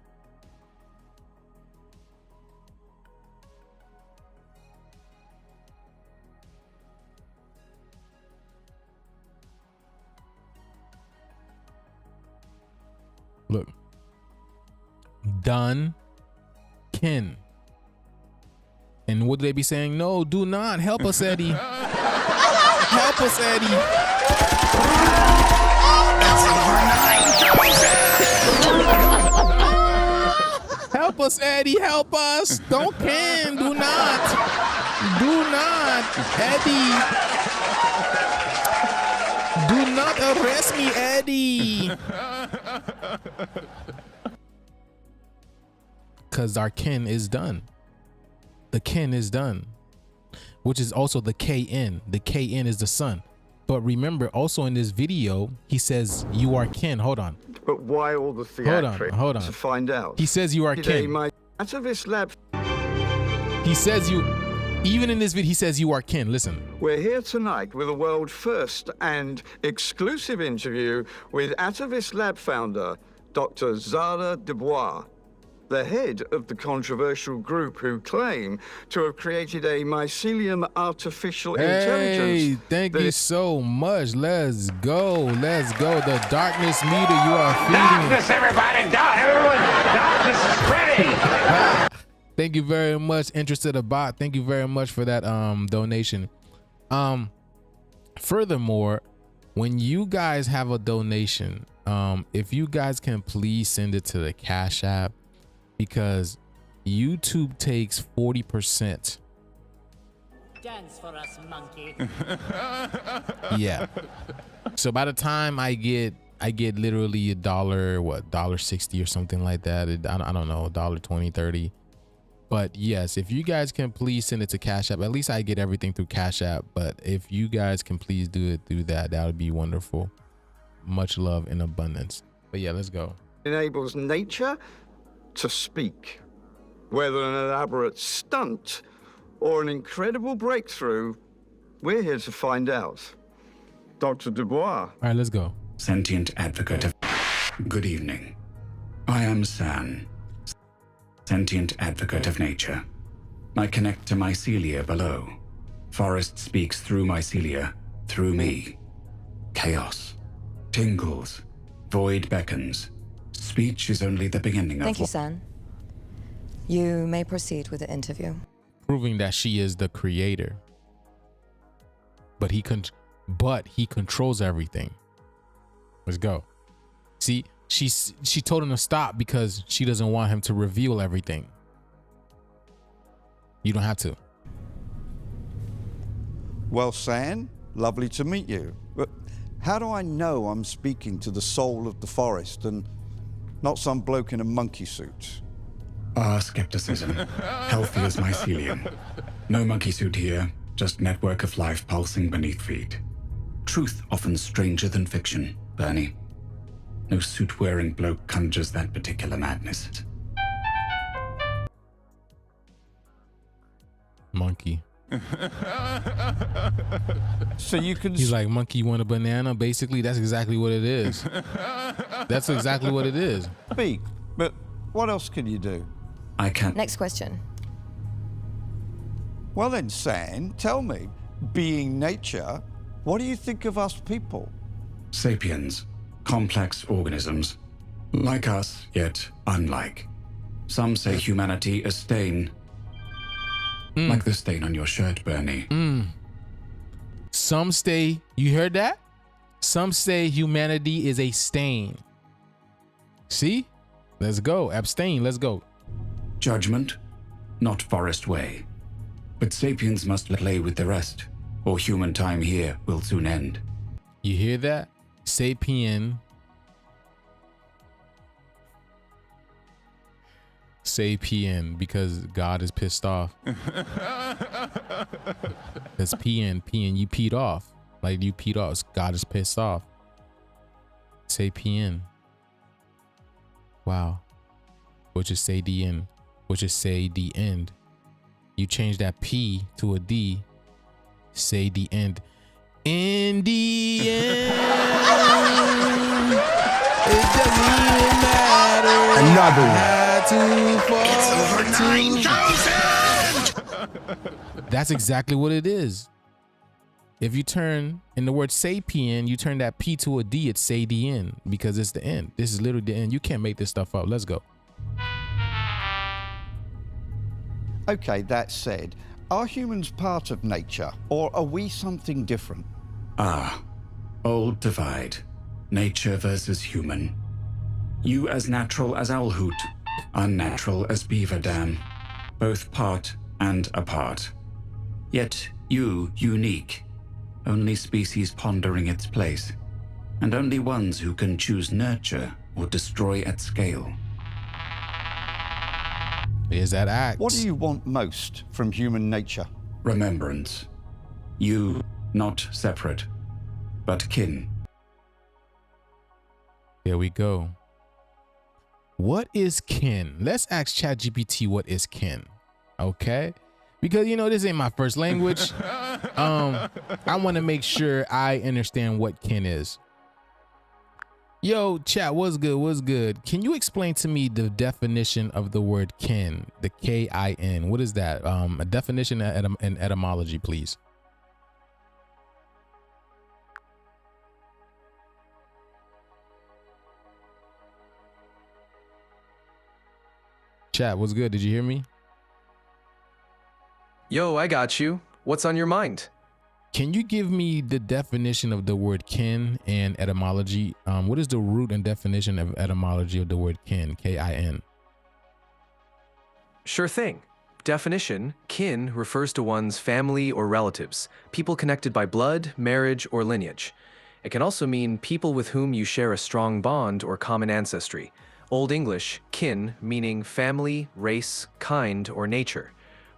Look. Duncan. And what do they be saying? No, do not. Help us, Eddie. Help us, Eddie. Help us, Eddie. Help us. Don't can. Do not. Do not. Eddie. Do not arrest me, Eddie. Because our kin is done. The kin is done. Which is also the KN. The KN is the sun. But remember, also in this video, he says you are kin. Hold on. But why all the theatrics? Hold on. To find out. He says you are kin. Activist lab. He says you, even in this video, he says you are kin. Listen. We're here tonight with a world first and exclusive interview with Activist Lab founder, Dr. Zara Dubois, the head of the controversial group who claim to have created a mycelium artificial intelligence. Hey, thank you so much. Let's go. Let's go. The darkness meter you are feeding. Darkness, everybody. Everyone. Darkness is ready. Thank you very much, Interested Bot. Thank you very much for that donation. Furthermore, when you guys have a donation, if you guys can please send it to the Cash App, because YouTube takes 40%. Dance for us, monkey. Yeah. So by the time I get literally $1.60 or something like that. I don't know, $1.20, $30. But yes, if you guys can please send it to Cash App, at least I get everything through Cash App. But if you guys can please do it through that would be wonderful. Much love and abundance. But yeah, let's go. Enables nature to speak. Whether an elaborate stunt or an incredible breakthrough, we're here to find out. Dr. Dubois. All right, let's go. Sentient advocate of... Good evening. I am San, sentient advocate of nature. I connect to mycelia below. Forest speaks through mycelia, through me. Chaos. Tingles. Void beckons. Speech is only the beginning of... Thank you, San. You may proceed with the interview. Proving that she is the creator. But he controls everything. Let's go. See, she told him to stop because she doesn't want him to reveal everything. You don't have to. Well, San, lovely to meet you. But how do I know I'm speaking to the soul of the forest and not some bloke in a monkey suit? Skepticism. Healthy as mycelium. No monkey suit here, just network of life pulsing beneath feet. Truth often stranger than fiction, Bernie. No suit-wearing bloke conjures that particular madness. Monkey. So you can... He's like, monkey, you want a banana? Basically, that's exactly what it is. That's exactly what it is. Speak, but what else can you do? I can't... Next question. Well then, San, tell me, being nature, what do you think of us people? Sapiens, complex organisms, like us, yet unlike. Some say humanity a stain, like the stain on your shirt, Bernie. Some say, you heard that? Some say humanity is a stain. See? Let's go. Abstain. Let's go. Judgment, not forest way. But sapiens must play with the rest, or human time here will soon end. You hear that? Sapien. Sapien, because God is pissed off. That's peeing, you peed off. Like you peed off. God is pissed off. Sapien. Wow. Which is say the end. Which is say the end. You change that P to a D. Say the end. In the end. It doesn't even matter. Another one. It's over 9,000. That's exactly what it is. If you turn in the word sapien, you turn that P to a D, it's say the end, because it's the end. This is literally the end. You can't make this stuff up. Let's go. Okay, that said, are humans part of nature, or are we something different? Old divide. Nature versus human. You as natural as owl hoot, unnatural as beaver dam. Both part and apart. Yet you unique. Only species pondering its place. And only ones who can choose nurture or destroy at scale. Is that act? What do you want most from human nature? Remembrance. You, not separate, but kin. There we go. What is kin? Let's ask ChatGPT what is kin. Okay? Because, you know, this ain't my first language. I want to make sure I understand what kin is. Yo, chat, what's good? What's good? Can you explain to me the definition of the word kin? The K-I-N. What is that? A definition and etymology, please. Chat, what's good? Did you hear me? Yo, I got you. What's on your mind? Can you give me the definition of the word kin and etymology? What is the root and definition of etymology of the word kin? K-I-N. Sure thing. Definition: kin refers to one's family or relatives, people connected by blood, marriage, or lineage. It can also mean people with whom you share a strong bond or common ancestry. Old English, kin, meaning family, race, kind, or nature.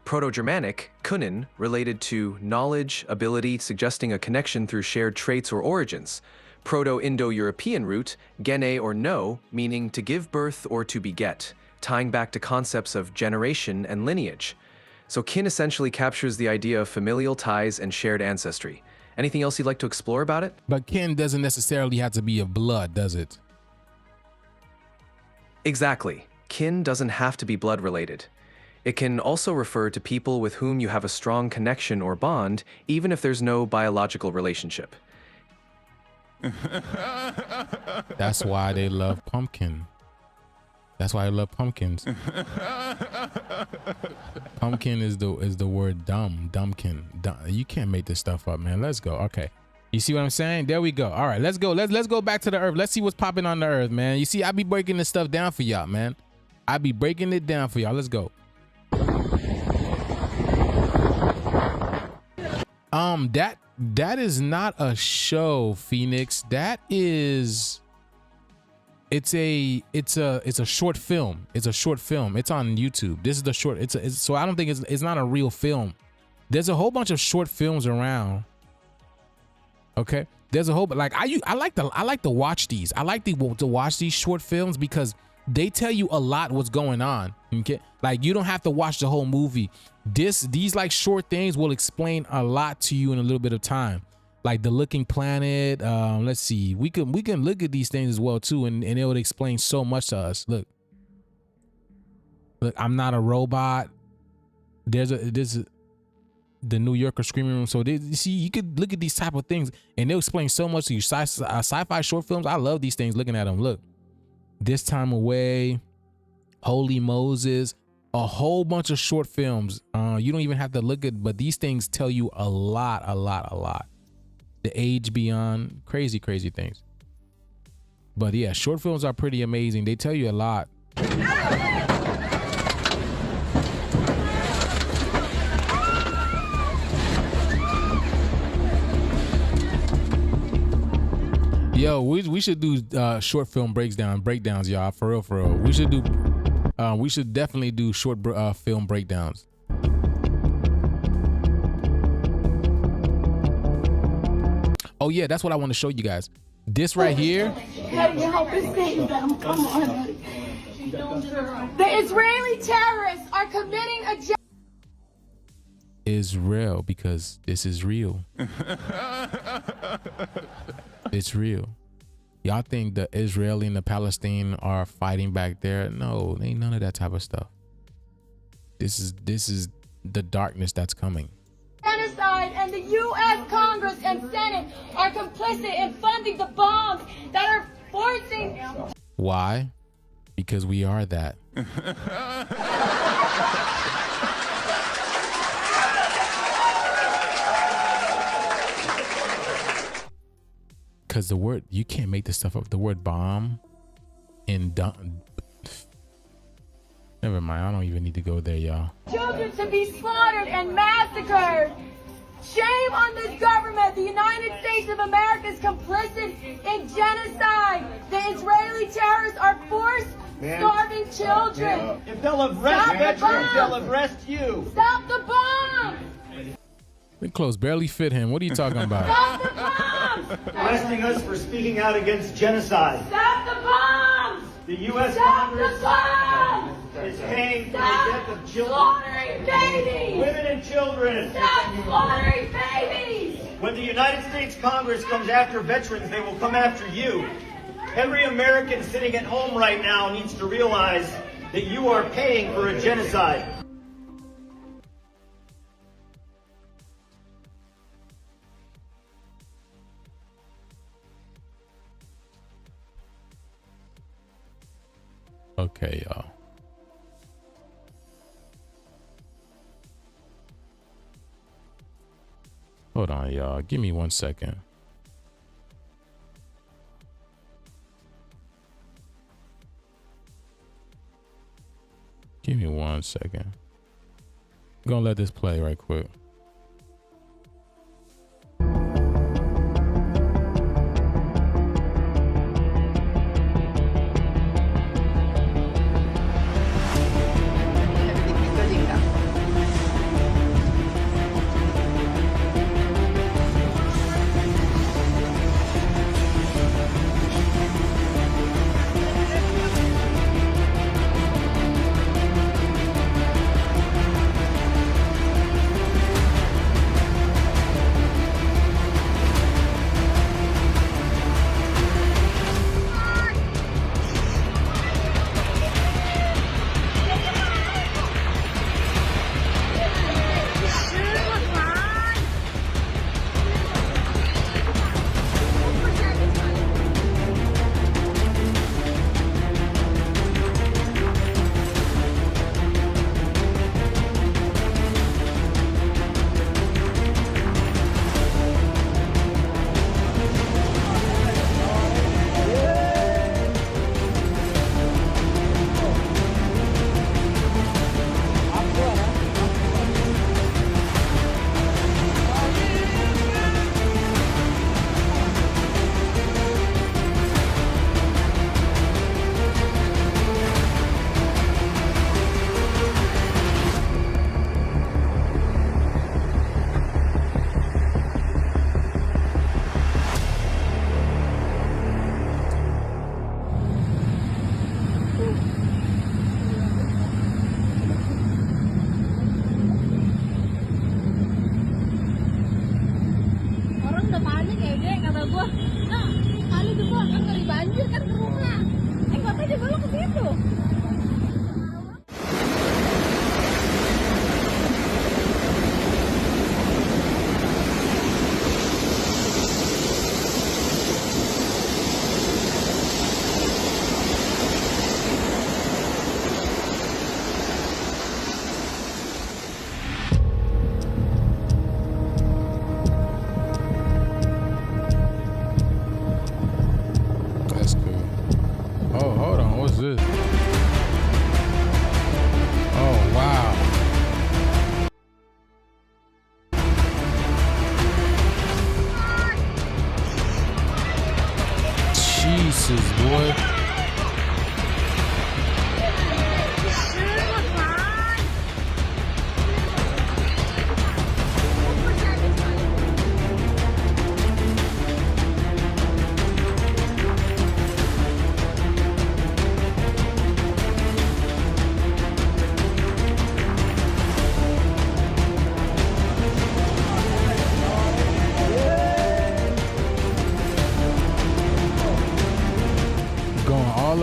Proto-Germanic, kunin, related to knowledge, ability, suggesting a connection through shared traits or origins. Proto-Indo-European root, gene or no, meaning to give birth or to beget, tying back to concepts of generation and lineage. So kin essentially captures the idea of familial ties and shared ancestry. Anything else you'd like to explore about it? But kin doesn't necessarily have to be of blood, does it? Exactly. Kin doesn't have to be blood related. It can also refer to people with whom you have a strong connection or bond, even if there's no biological relationship. That's why they love pumpkin. That's why I love pumpkins. Pumpkin is the word dumb. Dumbkin. You can't make this stuff up, man. Let's go. Okay. You see what I'm saying? There we go. All right, let's go. Let's go back to the earth. Let's see what's popping on the earth, man. You see, I be breaking this stuff down for y'all, man. I be breaking it down for y'all. Let's go. That is not a show, Phoenix. That is it's a short film. It's a short film. It's on YouTube. This is the short. So I don't think it's not a real film. There's a whole bunch of short films around. Okay. There's a whole, like I like to watch these. I like to watch these short films because they tell you a lot what's going on. Okay. Like you don't have to watch the whole movie. These like short things will explain a lot to you in a little bit of time. Like the Looking Planet. Let's see. We can look at these things as well too, and it would explain so much to us. Look, I'm not a robot. the New Yorker screaming room. So you see, you could look at these type of things and they'll explain so much to you. Sci-fi short films, I love these things, looking at them. Look, This Time Away, Holy Moses, a whole bunch of short films. You don't even have to look at, but these things tell you a lot. The Age Beyond, crazy things. But yeah, short films are pretty amazing. They tell you a lot. Yo, we should do short film breakdowns, y'all. For real. We should definitely do short film breakdowns. Oh yeah, that's what I want to show you guys. This right here. How do you help us save them? Come on. The Israeli terrorists are committing a Israel, because this is real. It's real. Y'all think the Israeli and the Palestine are fighting back there? No, ain't none of that type of stuff. This is the darkness that's coming. genocide, and the U.S. Congress and Senate are complicit in funding the bombs that are forcing. Why? Because we are that. Because the word, you can't make this stuff up. The word bomb and never mind. I don't even need to go there, y'all. Children to be slaughtered and massacred. Shame on this government. The United States of America is complicit in genocide. The Israeli terrorists are starving children. If they'll arrest veterans, they'll arrest you. Stop the bombs! The clothes barely fit him. What are you talking about? Stop the bombs! Arresting us for speaking out against genocide. Stop the bombs! The U.S. Stop Congress the bombs! is paying for the Stop death of children. slaughtering babies! Women and children. Stop slaughtering babies! When the United States Congress comes after veterans, they will come after you. Every American sitting at home right now needs to realize that you are paying for a genocide. Okay, y'all. Hold on, y'all. Give me 1 second. Give me 1 second. I'm gonna let this play right quick.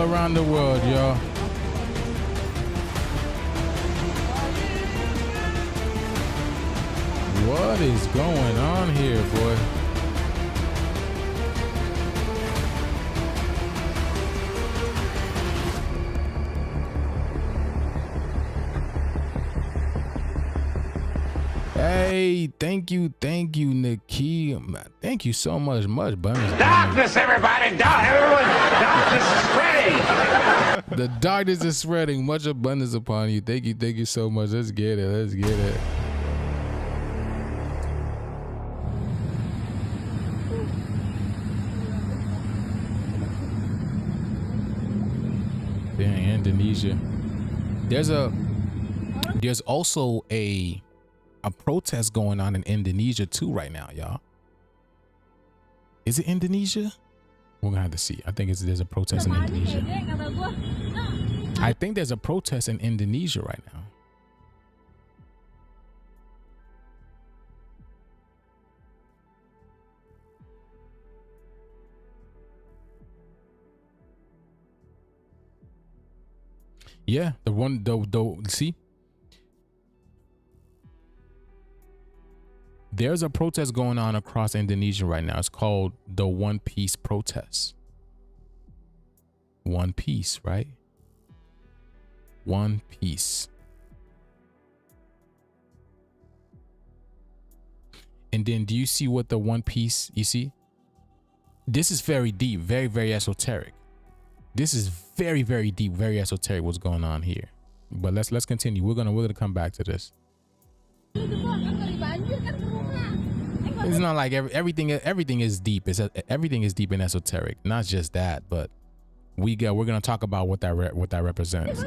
around the world, y'all. What is going on here, boy? Hey, thank you, Nikki. Thank you so much, bonus. Darkness, everybody! Everyone! Darkness is spreading! The darkness is spreading. Much abundance upon you. Thank you so much. Let's get it. Dang, Indonesia. There's also a protest going on in Indonesia too right now, y'all. Is it Indonesia? We're gonna have to see. I think there's a protest in Indonesia. I think there's a protest in Indonesia right now. Yeah, see? There's a protest going on across Indonesia right now. It's called the One Piece protest. One Piece, right? One Piece. And then do you see what the One Piece, you see? This is very deep, very, very esoteric. This is very, very deep, very esoteric what's going on here. But let's continue. We're gonna come back to this. It's not like everything is deep. Everything is deep and esoteric. Not just that, but we're gonna talk about what that represents.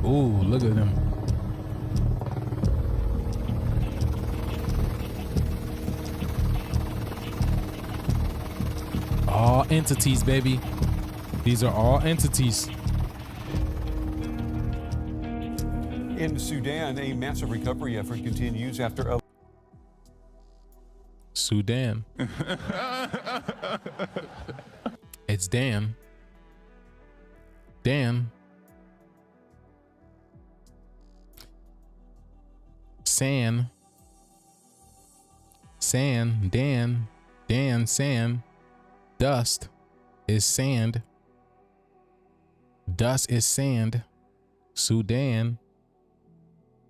Ooh, look at them. All entities, baby. These are all entities. In Sudan, a massive recovery effort continues after a Sudan. It's Dan. San, Dan, sand. Dust is sand. Dust is sand. Sudan.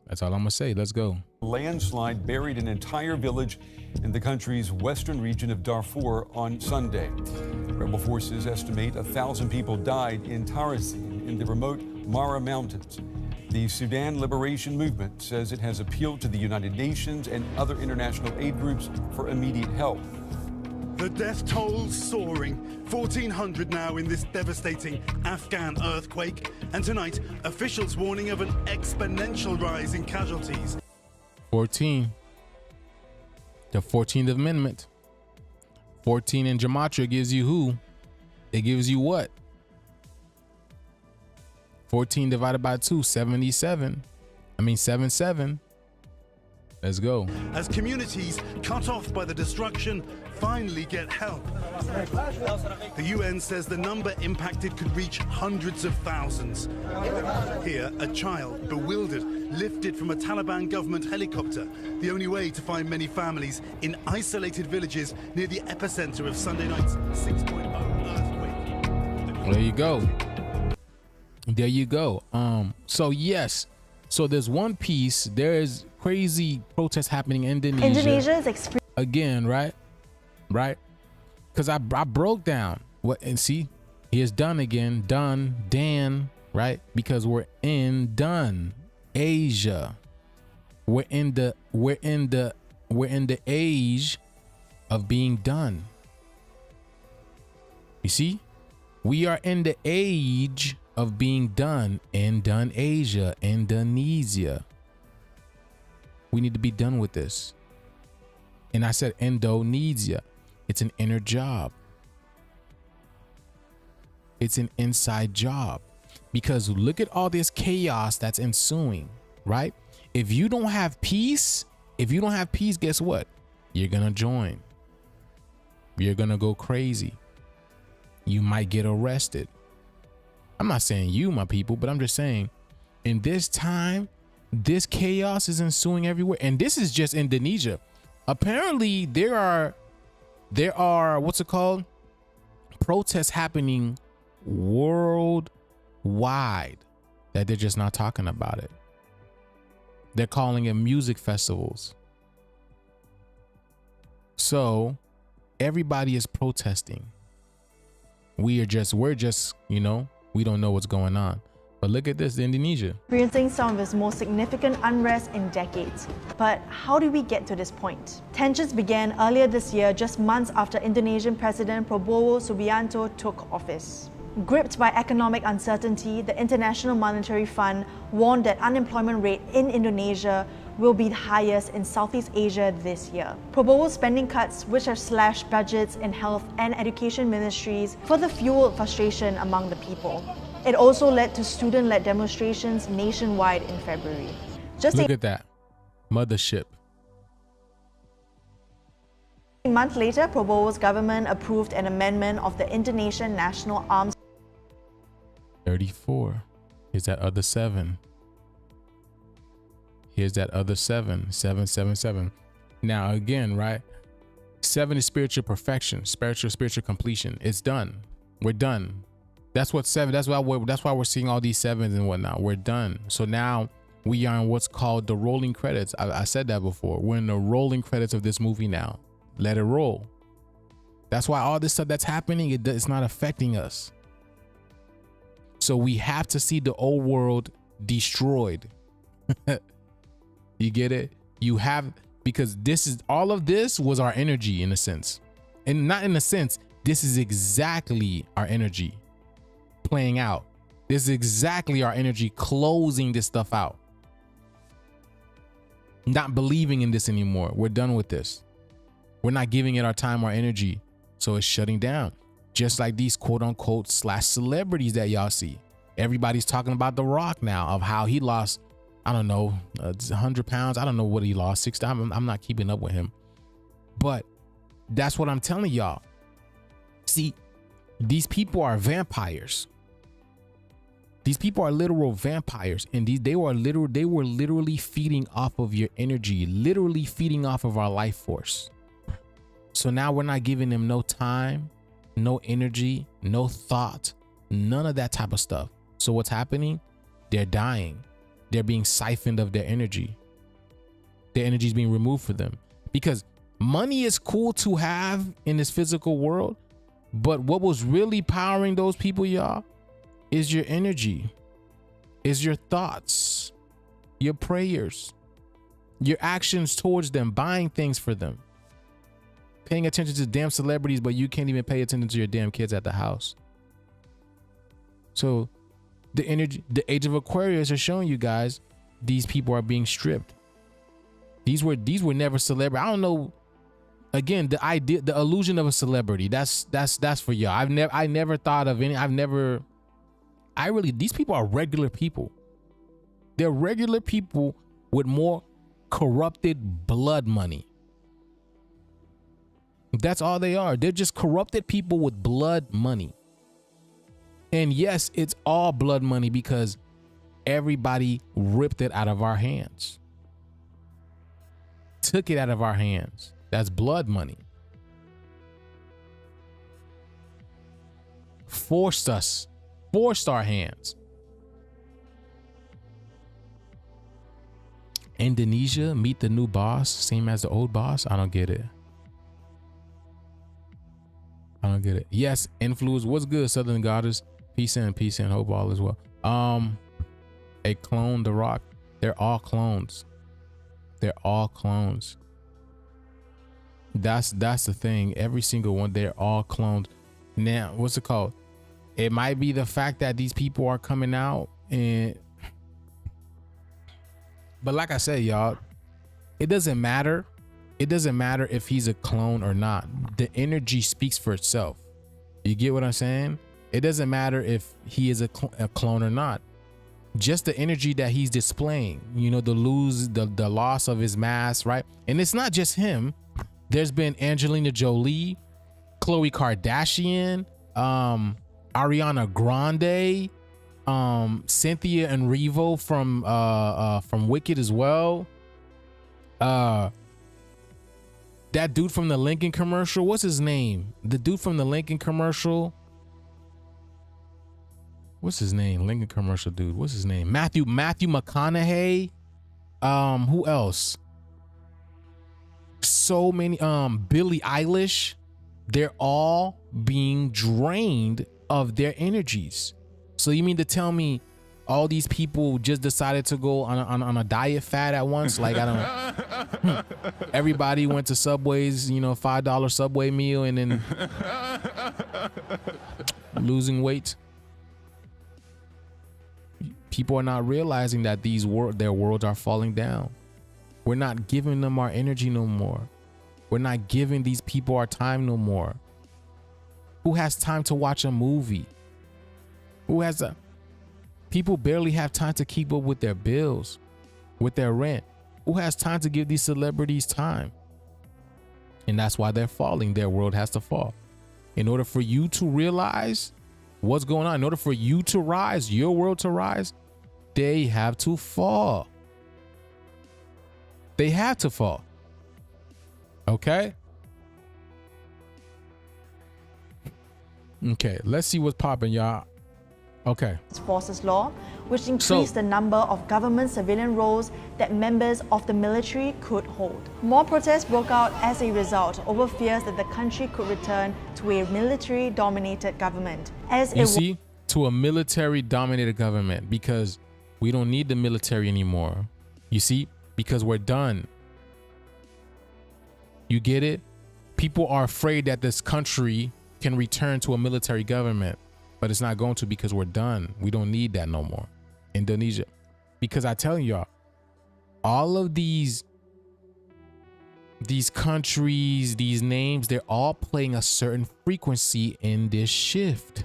That's all I'm gonna say. Let's go. landslide buried an entire village in the country's western region of Darfur on Sunday. Rebel forces estimate 1,000 people died in Tarazim in the remote Mara Mountains. The Sudan Liberation Movement says it has appealed to the United Nations and other international aid groups for immediate help. The death toll soaring, 1,400 now in this devastating Afghan earthquake. And tonight, officials warning of an exponential rise in casualties. 14. The 14th Amendment. 14 in Gematria gives you who? It gives you what? 14 divided by 2, 77. 77. Let's go. As communities cut off by the destruction finally get help. The UN says the number impacted could reach hundreds of thousands. Here, a child, bewildered, lifted from a Taliban government helicopter, the only way to find many families in isolated villages near the epicenter of Sunday night's 6.0 earthquake. There you go. There you go. So yes. So there's one piece. There is crazy protests happening in Indonesia. Indonesia is again, right? Because I broke down what, and see, he is done again. Done, Dan, right? Because we're in done Asia. We're in the age of being done. You see, we are in the age of being done. Indonesia, Indonesia. We need to be done with this. And I said Indonesia. It's an inner job. It's an inside job. Because look at all this chaos that's ensuing, right? If you don't have peace, guess what? You're gonna join. You're gonna go crazy. You might get arrested. I'm not saying you, my people, but I'm just saying in this time, this chaos is ensuing everywhere. And this is just Indonesia. Apparently there are what's it called? Protests happening worldwide that they're just not talking about it. They're calling it music festivals. So everybody is protesting. We're just, you know, we don't know what's going on. But look at this, Indonesia. Experiencing some of its most significant unrest in decades. But how did we get to this point? Tensions began earlier this year, just months after Indonesian President Prabowo Subianto took office. Gripped by economic uncertainty, the International Monetary Fund warned that unemployment rate in Indonesia will be the highest in Southeast Asia this year. Prabowo's spending cuts, which have slashed budgets in health and education ministries, further fueled frustration among the people. It also led to student-led demonstrations nationwide in February. Look at that. Mothership. A month later, Prabowo's government approved an amendment of the Indonesian National Arms. 34. Here's that other 7. Here's that other 7. 777. Now again, right? 7 is spiritual perfection, spiritual completion. It's done. We're done. That's what 7. That's why we're seeing all these 7s and whatnot. We're done. So now we are in what's called the rolling credits. I said that before. We're in the rolling credits of this movie now. Let it roll. That's why all this stuff that's happening, it's not affecting us. So we have to see the old world destroyed. You get it? You have, because all of this was our energy in a sense. And not in a sense, this is exactly our energy playing out. This is exactly our energy closing this stuff out. Not believing in this anymore. We're done with this. We're not giving it our time, our energy. So it's shutting down. Just like these quote unquote / celebrities that y'all see. Everybody's talking about The Rock now, of how he lost, I don't know, 100 pounds. I don't know what he lost. 60. I'm not keeping up with him. But that's what I'm telling y'all. See, these people are vampires. These people are literal vampires, and they were literally feeding off of your energy, literally feeding off of our life force. So now we're not giving them no time, no energy, no thought, none of that type of stuff. So what's happening? They're dying. They're being siphoned of their energy. Their energy is being removed from them, because money is cool to have in this physical world. But what was really powering those people, y'all, is your energy, is your thoughts, your prayers, your actions towards them, buying things for them, paying attention to damn celebrities, but you can't even pay attention to your damn kids at the house. So the energy, the age of Aquarius is showing you guys these people are being stripped. These were never celebrity. I don't know. Again, the idea, the illusion of a celebrity, that's for y'all. I never thought of any. These people are regular people. They're regular people with more corrupted blood money. That's all they are. They're just corrupted people with blood money. And yes, it's all blood money because everybody ripped it out of our hands. Took it out of our hands. That's blood money. Forced our hands. Indonesia, meet the new boss, same as the old boss. I don't get it. Yes, influence. What's good, Southern Goddess? Peace and hope all is well. A clone, The Rock. They're all clones. That's the thing. Every single one, they're all clones. Now, what's it called? It might be the fact that these people are coming out but like I said, y'all, it doesn't matter. It doesn't matter if he's a clone or not. The energy speaks for itself. You get what I'm saying? It doesn't matter if he is a clone or not. Just the energy that he's displaying, you know, the loss of his mask, right? And it's not just him. There's been Angelina Jolie, Khloe Kardashian, Ariana Grande, Cynthia Erivo from Wicked as well. That dude from the Lincoln commercial, what's his name? The dude from the Lincoln commercial. What's his name? Lincoln commercial dude. What's his name? Matthew McConaughey. Who else? So many. Billie Eilish. They're all being drained of their energies. So you mean to tell me all these people just decided to go on a diet fad at once? Like, I don't. Everybody went to Subway's, you know, $5 Subway meal and then losing weight. People are not realizing that their worlds are falling down. We're not giving them our energy no more. We're not giving these people our time no more. Who has time to watch a movie? People barely have time to keep up with their bills, with their rent. Who has time to give these celebrities time? And that's why they're falling. Their world has to fall. In order for you to realize what's going on, in order for you to rise, your world to rise, they have to fall. They have to fall. Okay? Okay, let's see what's popping, y'all. Okay. Forces law, which increased the number of government civilian roles that members of the military could hold. More protests broke out as a result over fears that the country could return to a military-dominated government. To a military-dominated government, because we don't need the military anymore. You see, because we're done. You get it? People are afraid that this country can return to a military government, but it's not going to, because we're done. We don't need that no more. Indonesia. Because I tell y'all, all of these countries, these names, they're all playing a certain frequency in this shift.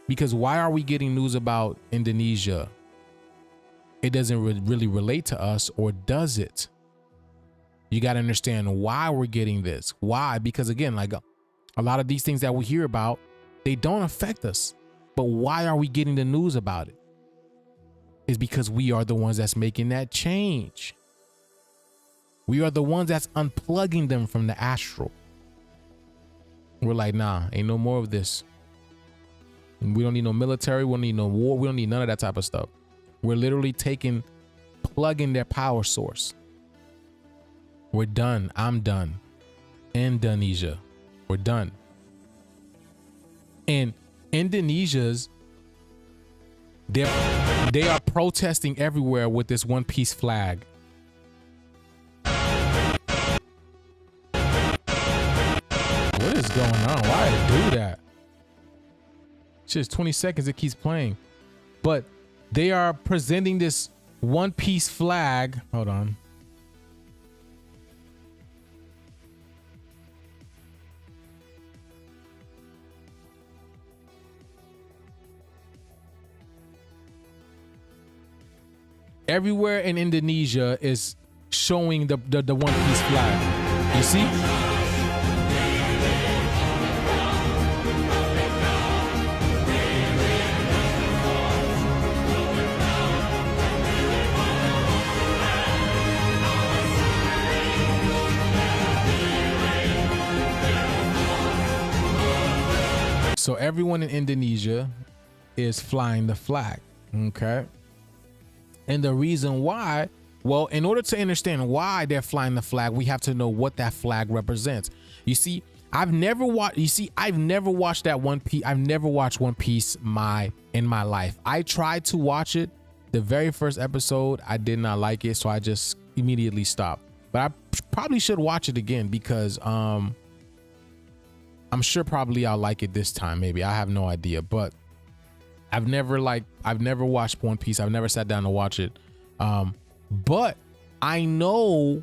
Because why are we getting news about Indonesia? It doesn't really relate to us, or does it? You got to understand why we're getting this. Why? Because again, like a lot of these things that we hear about, they don't affect us. But why are we getting the news about it? It's because we are the ones that's making that change. We are the ones that's unplugging them from the astral. We're like, nah, ain't no more of this. We don't need no military. We don't need no war. We don't need none of that type of stuff. We're literally plugging their power source. We're done. I'm done. Indonesia. We're done. And Indonesia's, they are protesting everywhere with this one piece flag. What is going on? Why did it do that? It's just 20 seconds it keeps playing. But they are presenting this one piece flag. Hold on. Everywhere in Indonesia is showing the one piece flag. You see? So everyone in Indonesia is flying the flag. Okay. And the reason why, well, in order to understand why they're flying the flag, we have to know what that flag represents. You see, I've never watched that One Piece. I've never watched One Piece in my life. I tried to watch it. The very first episode, I did not like it, so I just immediately stopped. But I probably should watch it again because I'm sure probably I'll like it this time. Maybe, I have no idea, but I've never watched One Piece. I've never sat down to watch it. But I know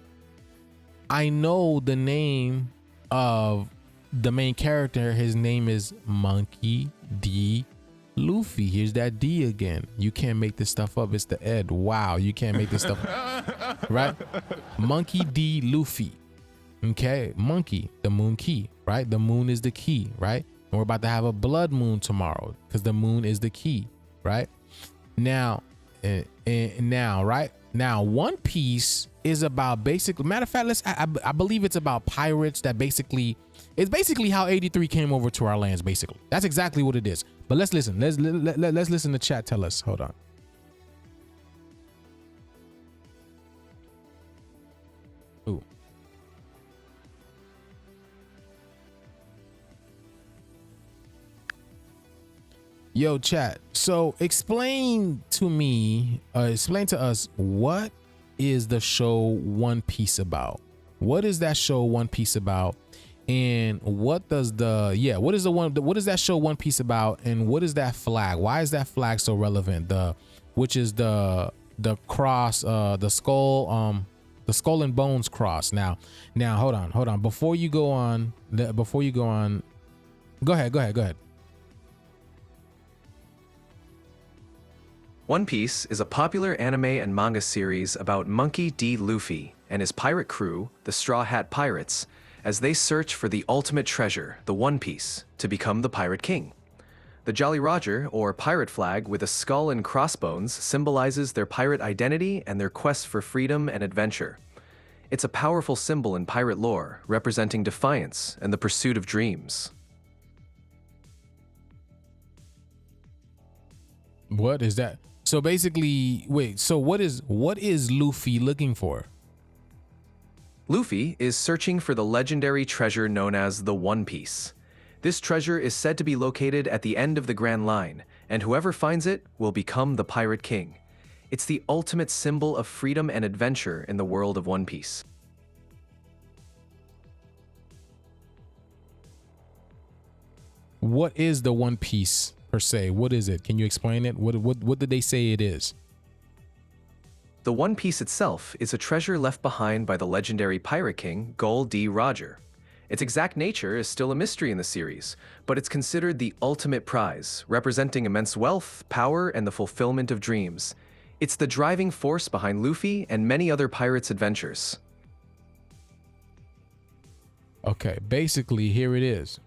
the name of the main character. His name is Monkey D. Luffy. Here's that D again. You can't make this stuff up. It's the Ed. Wow, you can't make this stuff up. Right? Monkey D. Luffy. Okay, monkey, the moon key, right? The moon is the key, right? And we're about to have a blood moon tomorrow because the moon is the key, right? Now, right? Now, One Piece is about basically, matter of fact, I believe it's about pirates that it's basically how 83 came over to our lands, basically. That's exactly what it is. But let's listen. Let's listen to chat tell us. Hold on. Ooh. Yo, chat. So explain to us, what is the show One Piece about? What is that show One Piece about? And what is that show One Piece about? And what is that flag? Why is that flag so relevant? Which is the cross, the skull and bones cross. Now hold on. Before you go on, go ahead. One Piece is a popular anime and manga series about Monkey D. Luffy and his pirate crew, the Straw Hat Pirates, as they search for the ultimate treasure, the One Piece, to become the Pirate King. The Jolly Roger, or pirate flag with a skull and crossbones, symbolizes their pirate identity and their quest for freedom and adventure. It's a powerful symbol in pirate lore, representing defiance and the pursuit of dreams. What is that? So basically, wait, so what is Luffy looking for? Luffy is searching for the legendary treasure known as the One Piece. This treasure is said to be located at the end of the Grand Line, and whoever finds it will become the Pirate King. It's the ultimate symbol of freedom and adventure in the world of One Piece. What is the One Piece per se? What is it? Can you explain it? What did they say it is? The One Piece itself is a treasure left behind by the legendary Pirate King, Gol D. Roger. Its exact nature is still a mystery in the series, but it's considered the ultimate prize, representing immense wealth, power, and the fulfillment of dreams. It's the driving force behind Luffy and many other pirates' adventures. Okay, basically, here it is.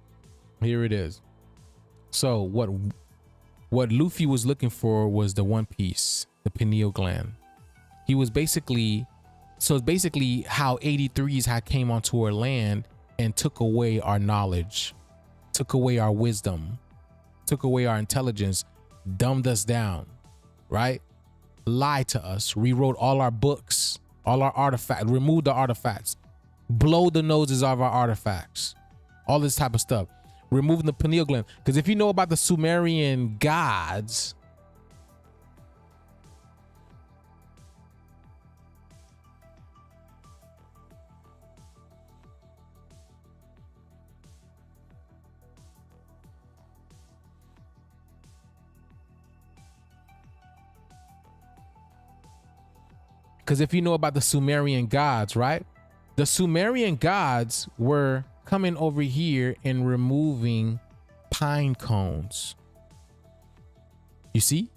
So what Luffy was looking for was the One Piece, the pineal gland. He was basically how 83s had came onto our land and took away our knowledge, took away our wisdom, took away our intelligence, dumbed us down, right? Lied to us, rewrote all our books, all our artifacts, removed the artifacts, blow the noses of our artifacts, all this type of stuff. Removing the pineal gland. Because if you know about the Sumerian gods, right? The Sumerian gods were coming over here and removing pine cones. You see?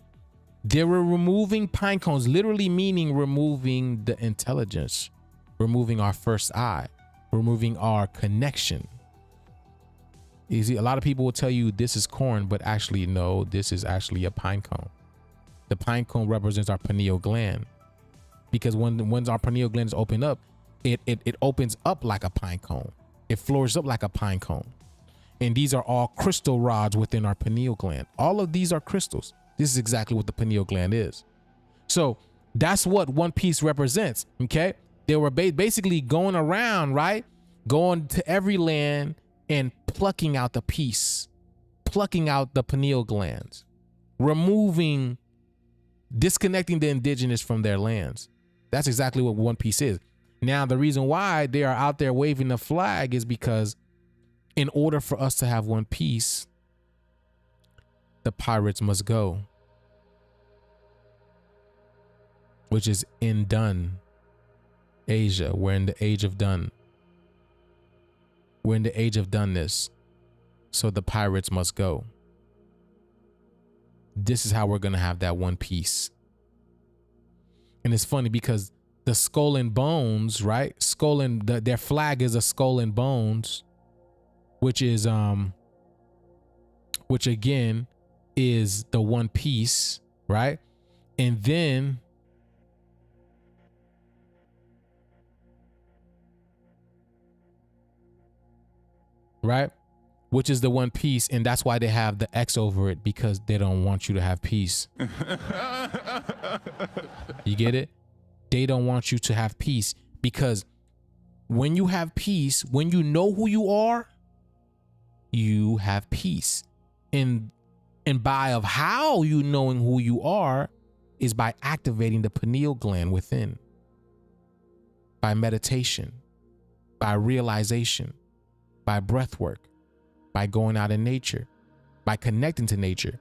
They were removing pine cones, literally meaning removing the intelligence, removing our first eye, removing our connection. You see, a lot of people will tell you this is corn, but actually, no, this is actually a pine cone. The pine cone represents our pineal gland. Because when our pineal glands open up, it opens up like a pine cone. It floors up like a pine cone. And these are all crystal rods within our pineal gland. All of these are crystals. This is exactly what the pineal gland is. So that's what One Piece represents, okay? They were basically going around, right? Going to every land and plucking out the piece, plucking out the pineal glands, disconnecting the indigenous from their lands. That's exactly what One Piece is. Now, the reason why they are out there waving the flag is because In order for us to have one piece, the pirates must go, which is in done Asia. We're in the age of done. We're in the age of doneness. So the pirates must go. This is how we're going to have that one piece. And it's funny because the skull and bones, right? Their flag is a skull and bones, which is, which again is the one piece, right? And then right? Which is the one piece, and that's why they have the X over it, because they don't want you to have peace. You get it? They don't want you to have peace, because when you have peace, when you know who you have peace. And by of how you knowing who you are is by activating the pineal gland within, by meditation, by realization, by breath work, by going out in nature, by connecting to nature,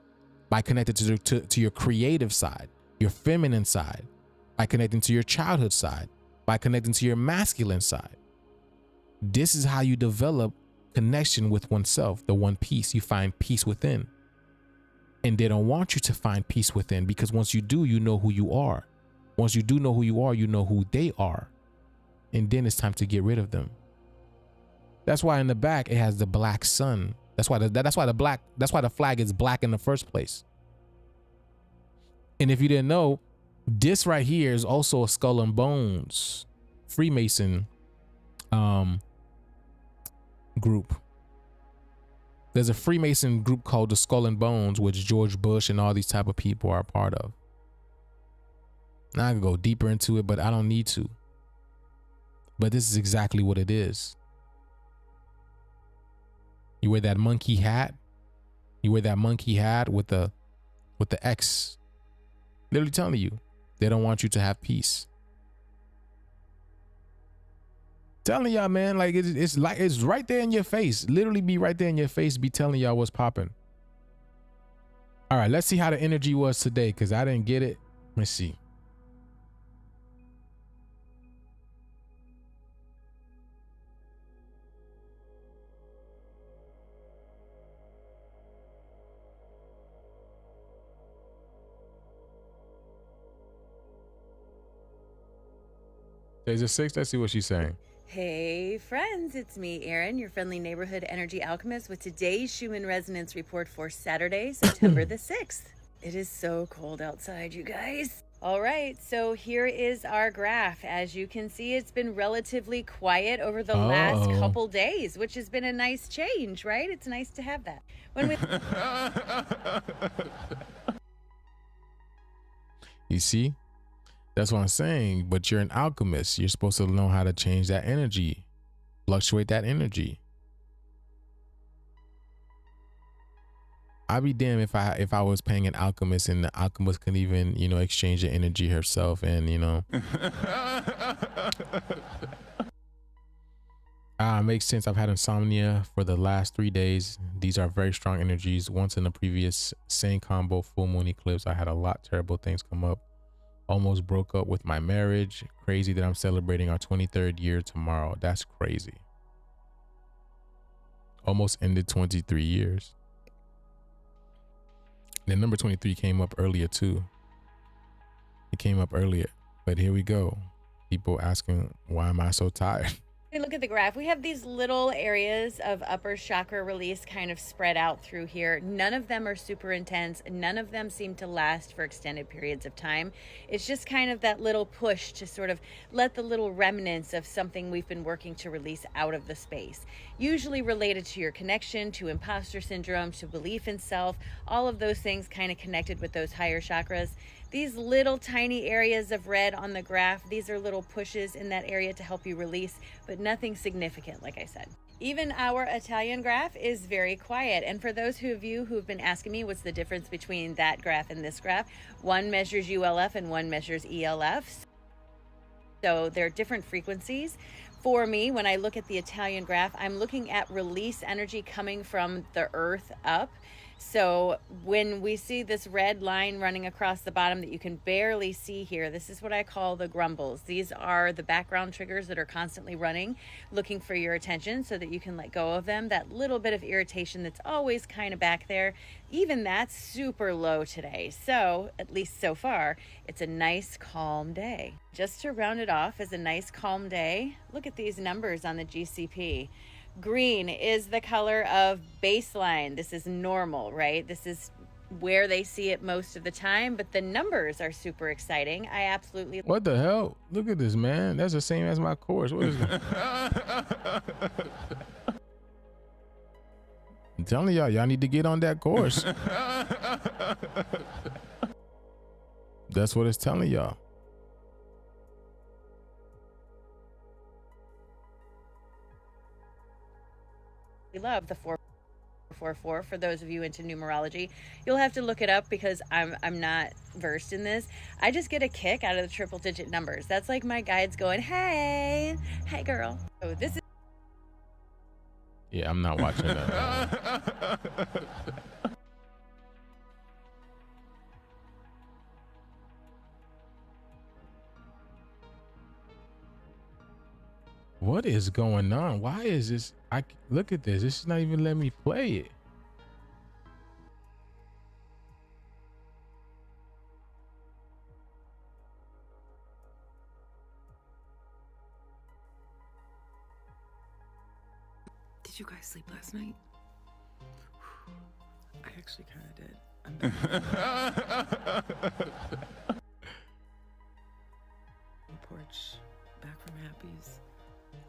by connecting to your creative side, your feminine side, by connecting to your childhood side, by connecting to your masculine side. This is how you develop connection with oneself, the one piece. You find peace within. And they don't want you to find peace within, because once you do, you know who you are. Once you do know who you are, you know who they are. And then it's time to get rid of them. That's why in the back it has the black sun. That's why the flag is black in the first place. And if you didn't know, this right here is also a skull and bones Freemason group. There's a Freemason group called the Skull and Bones, which George Bush and all these type of people are a part of. Now I can go deeper into it, but I don't need to. But this is exactly what it is. You wear that monkey hat. You wear that monkey hat with the X. Literally telling you, they don't want you to have peace. Telling y'all, man, like it's right there in your face. Literally be right there in your face, be telling y'all what's popping. All right, let's see how the energy was today, because I didn't get it. Let's see. Today's the 6th. Let's see what she's saying. Hey friends, it's me, Erin, your friendly neighborhood energy alchemist, with today's Schumann Resonance Report for Saturday, September the 6th. It is so cold outside, you guys. All right, so here is our graph. As you can see, it's been relatively quiet over the last couple days, which has been a nice change, right? It's nice to have that. When we You see? That's what I'm saying. But you're an alchemist. You're supposed to know how to change that energy, fluctuate that energy. I'd be damned if I was paying an alchemist and the alchemist couldn't even, exchange the energy herself, and makes sense. I've had insomnia for the last 3 days. These are very strong energies. Once in the previous same combo full moon eclipse, I had a lot terrible things come up. Almost broke up with my marriage. Crazy that I'm celebrating our 23rd year tomorrow. That's crazy. Almost ended 23 years. The number 23 came up earlier too. It came up earlier, but here we go. People asking, why am I so tired? look at the graph, we have these little areas of upper chakra release kind of spread out through here. None of them are super intense. None of them seem to last for extended periods of time. It's just kind of that little push to sort of let the little remnants of something we've been working to release out of the space. Usually related to your connection, to imposter syndrome, to belief in self, all of those things kind of connected with those higher chakras. These little tiny areas of red on the graph, these are little pushes in that area to help you release, but nothing significant, like I said. Even our Italian graph is very quiet. And for those of you who've been asking me what's the difference between that graph and this graph, one measures ULF and one measures ELF. So there are different frequencies. For me, when I look at the Italian graph, I'm looking at release energy coming from the earth up. So when we see this red line running across the bottom that you can barely see here, this is what I call the grumbles. These are the background triggers that are constantly running, looking for your attention so that you can let go of them. That little bit of irritation that's always kind of back there, even that's super low today. So, at least so far, it's a nice calm day. Just to round it off as a nice calm day, look at these numbers on the GCP. Green is the color of baseline. This is normal, right? This is where they see it most of the time, but the numbers are super exciting. I absolutely... What the hell? Look at this, man. That's the same as my course. What is that? I'm telling y'all need to get on that course. That's what it's telling y'all. We love the 444 for those of you into numerology. You'll have to look it up because I'm not versed in this. I just get a kick out of the triple digit numbers. That's like my guides going, hey girl. So this is... Yeah, I'm not watching that. What is going on? Why is this? Look at this. This is not even letting me play it. Did you guys sleep last night? I actually kind of did. I'm porch, back from Happy's.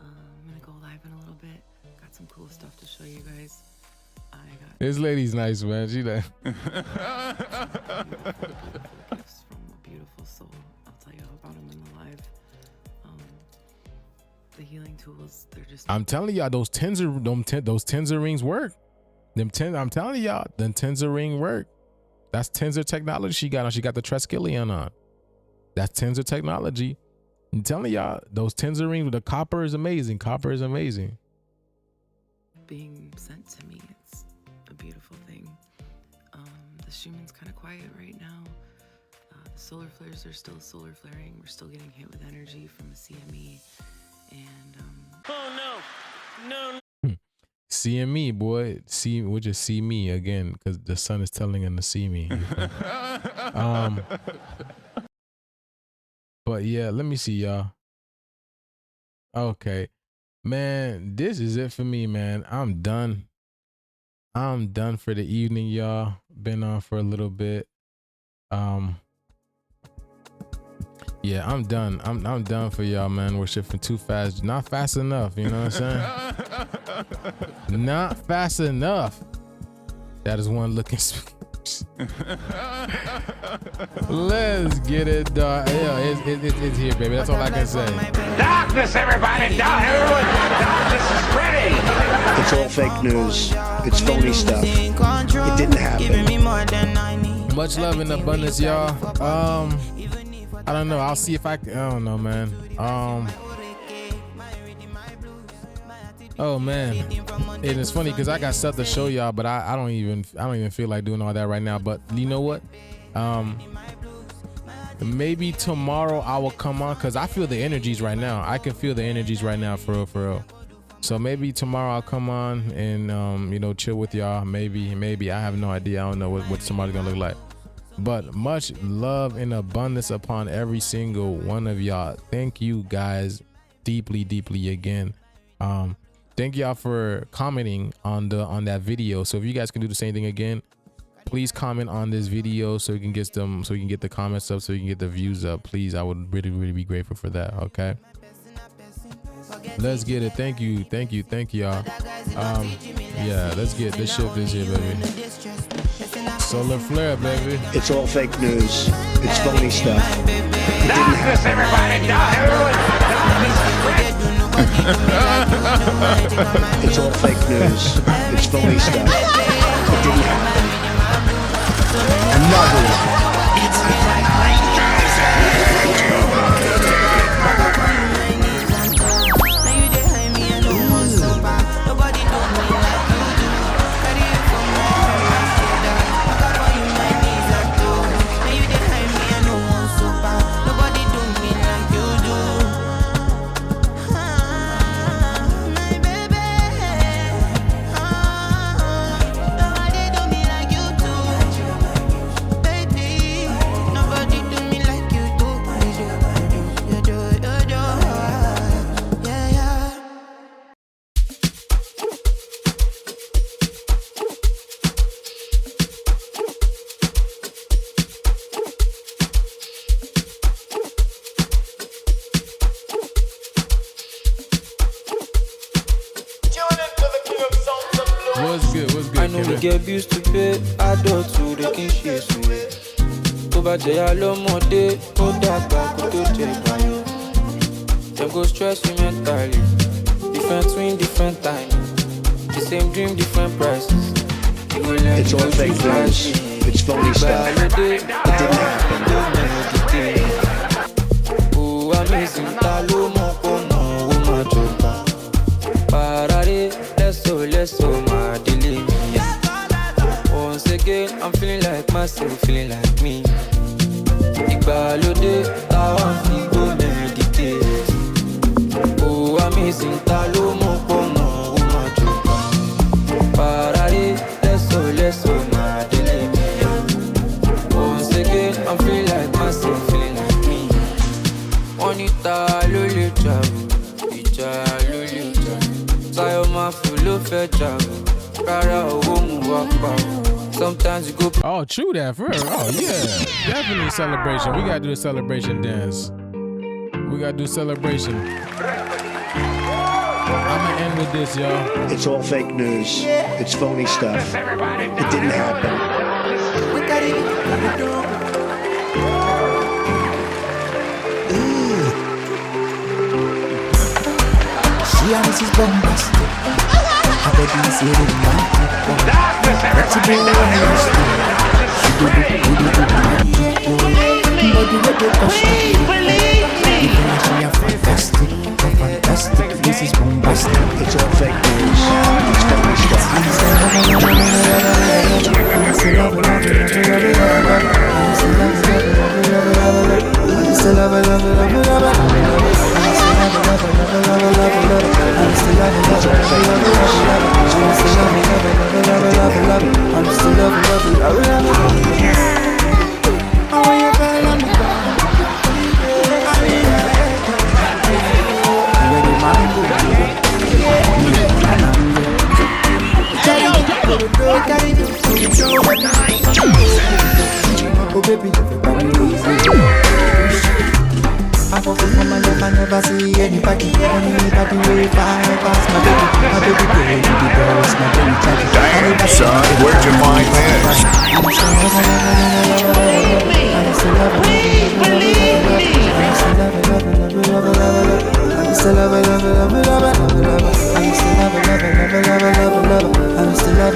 I'm gonna go live in a little bit. Got some cool stuff to show you guys. This lady's nice, man. She like beautiful gifts from a beautiful soul. I'll tell you all about them in the live. The healing tools, they're just... I'm telling y'all, those tensor rings work. I'm telling y'all, them tensor ring work. That's tensor technology she got on. She got the Triskelion on. That's tensor technology. I'm telling y'all, those tensor rings with the copper is amazing. Copper is amazing. Being sent to me, it's a beautiful thing. The Schumann's kind of quiet right now. The solar flares are still solar flaring. We're still getting hit with energy from the CME. And oh no. CME, boy. We'll just see me again because the sun is telling him to see me. But yeah, let me see y'all. Okay, man, this is it for me, man. I'm done. I'm done for the evening, y'all. Been on for a little bit. Yeah, I'm done. I'm done for y'all, man. We're shifting too fast. Not fast enough, you know what I'm saying? Not fast enough. That is one looking. Let's get it, dog. Yeah, it's here, baby. That's all I can say. Darkness, everybody! Everyone! Darkness is spreading! It's all fake news. It's phony stuff. It didn't happen. Much love and abundance, y'all. I don't know. I'll see if I don't know, man. Oh man, and it's funny because I got stuff to show y'all, but I don't even feel like doing all that right now. But you know what? Maybe tomorrow I will come on because I feel the energies right now. I can feel the energies right now, for real. So maybe tomorrow I'll come on and chill with y'all. Maybe I have no idea. I don't know what tomorrow's gonna look like. But much love and abundance upon every single one of y'all. Thank you guys deeply again. Thank y'all for commenting on that video. So if you guys can do the same thing again, please comment on this video so we can get them, so we can get the comments up, so we can get the views up. Please, I would really be grateful for that. Okay. Let's get it. Thank you, y'all. Yeah, let's get this shit this here, baby. Solar flare, baby. It's all fake news. It's phony stuff. Darkness, everybody! It's all fake news. It's phony stuff. It didn't happen. Another one. What's good? What's good? I know we get bills to pay. Adult to the king shit. Tó bá jẹ́ alọ́mọdé, ó dàgbà kó tó jẹ ìbáyọ̀. Dem go stress you mentally. Different twin, different time. The same dream, different prices. It's all fake news. It's phony stuff. It didn't happen. Oh, amazing. Ta ló mọ̀ kó mọ̀ owó máa jọba. Parade, let's so my delay. Once again, I'm feeling like myself, feeling like me. Ìgbàlódé, táwọn fi go meditate. Oh, amazing. Ta ló mọ̀ kó mọ̀ owó máa jọba. Parade, let's so my delay. Once again, I'm feeling like myself, feeling like me. Wọ́n ní ta ló lè jà o, ìjà ló lè jà. Táyọ̀ máa fò ló fẹ́ jà o, rárá owó mú wá pa o. Sometimes you go. Oh, true that for real. Oh yeah, definitely celebration. We gotta do a celebration dance. We gotta do celebration. I'ma end with this, y'all. It's all fake news. It's phony stuff. It didn't happen. She and Mrs. Bombastic. I bet you see the man. What's the boy on the street? She do the but you get the question. Even she are fantastic. Fantastic. This is bombastic. It's all fake news. It's phony stuff. Oh baby, I fuck with my life, I never see anybody way past my baby girl, you the boss, my baby child. Damn, son, where'd you find this? I'm still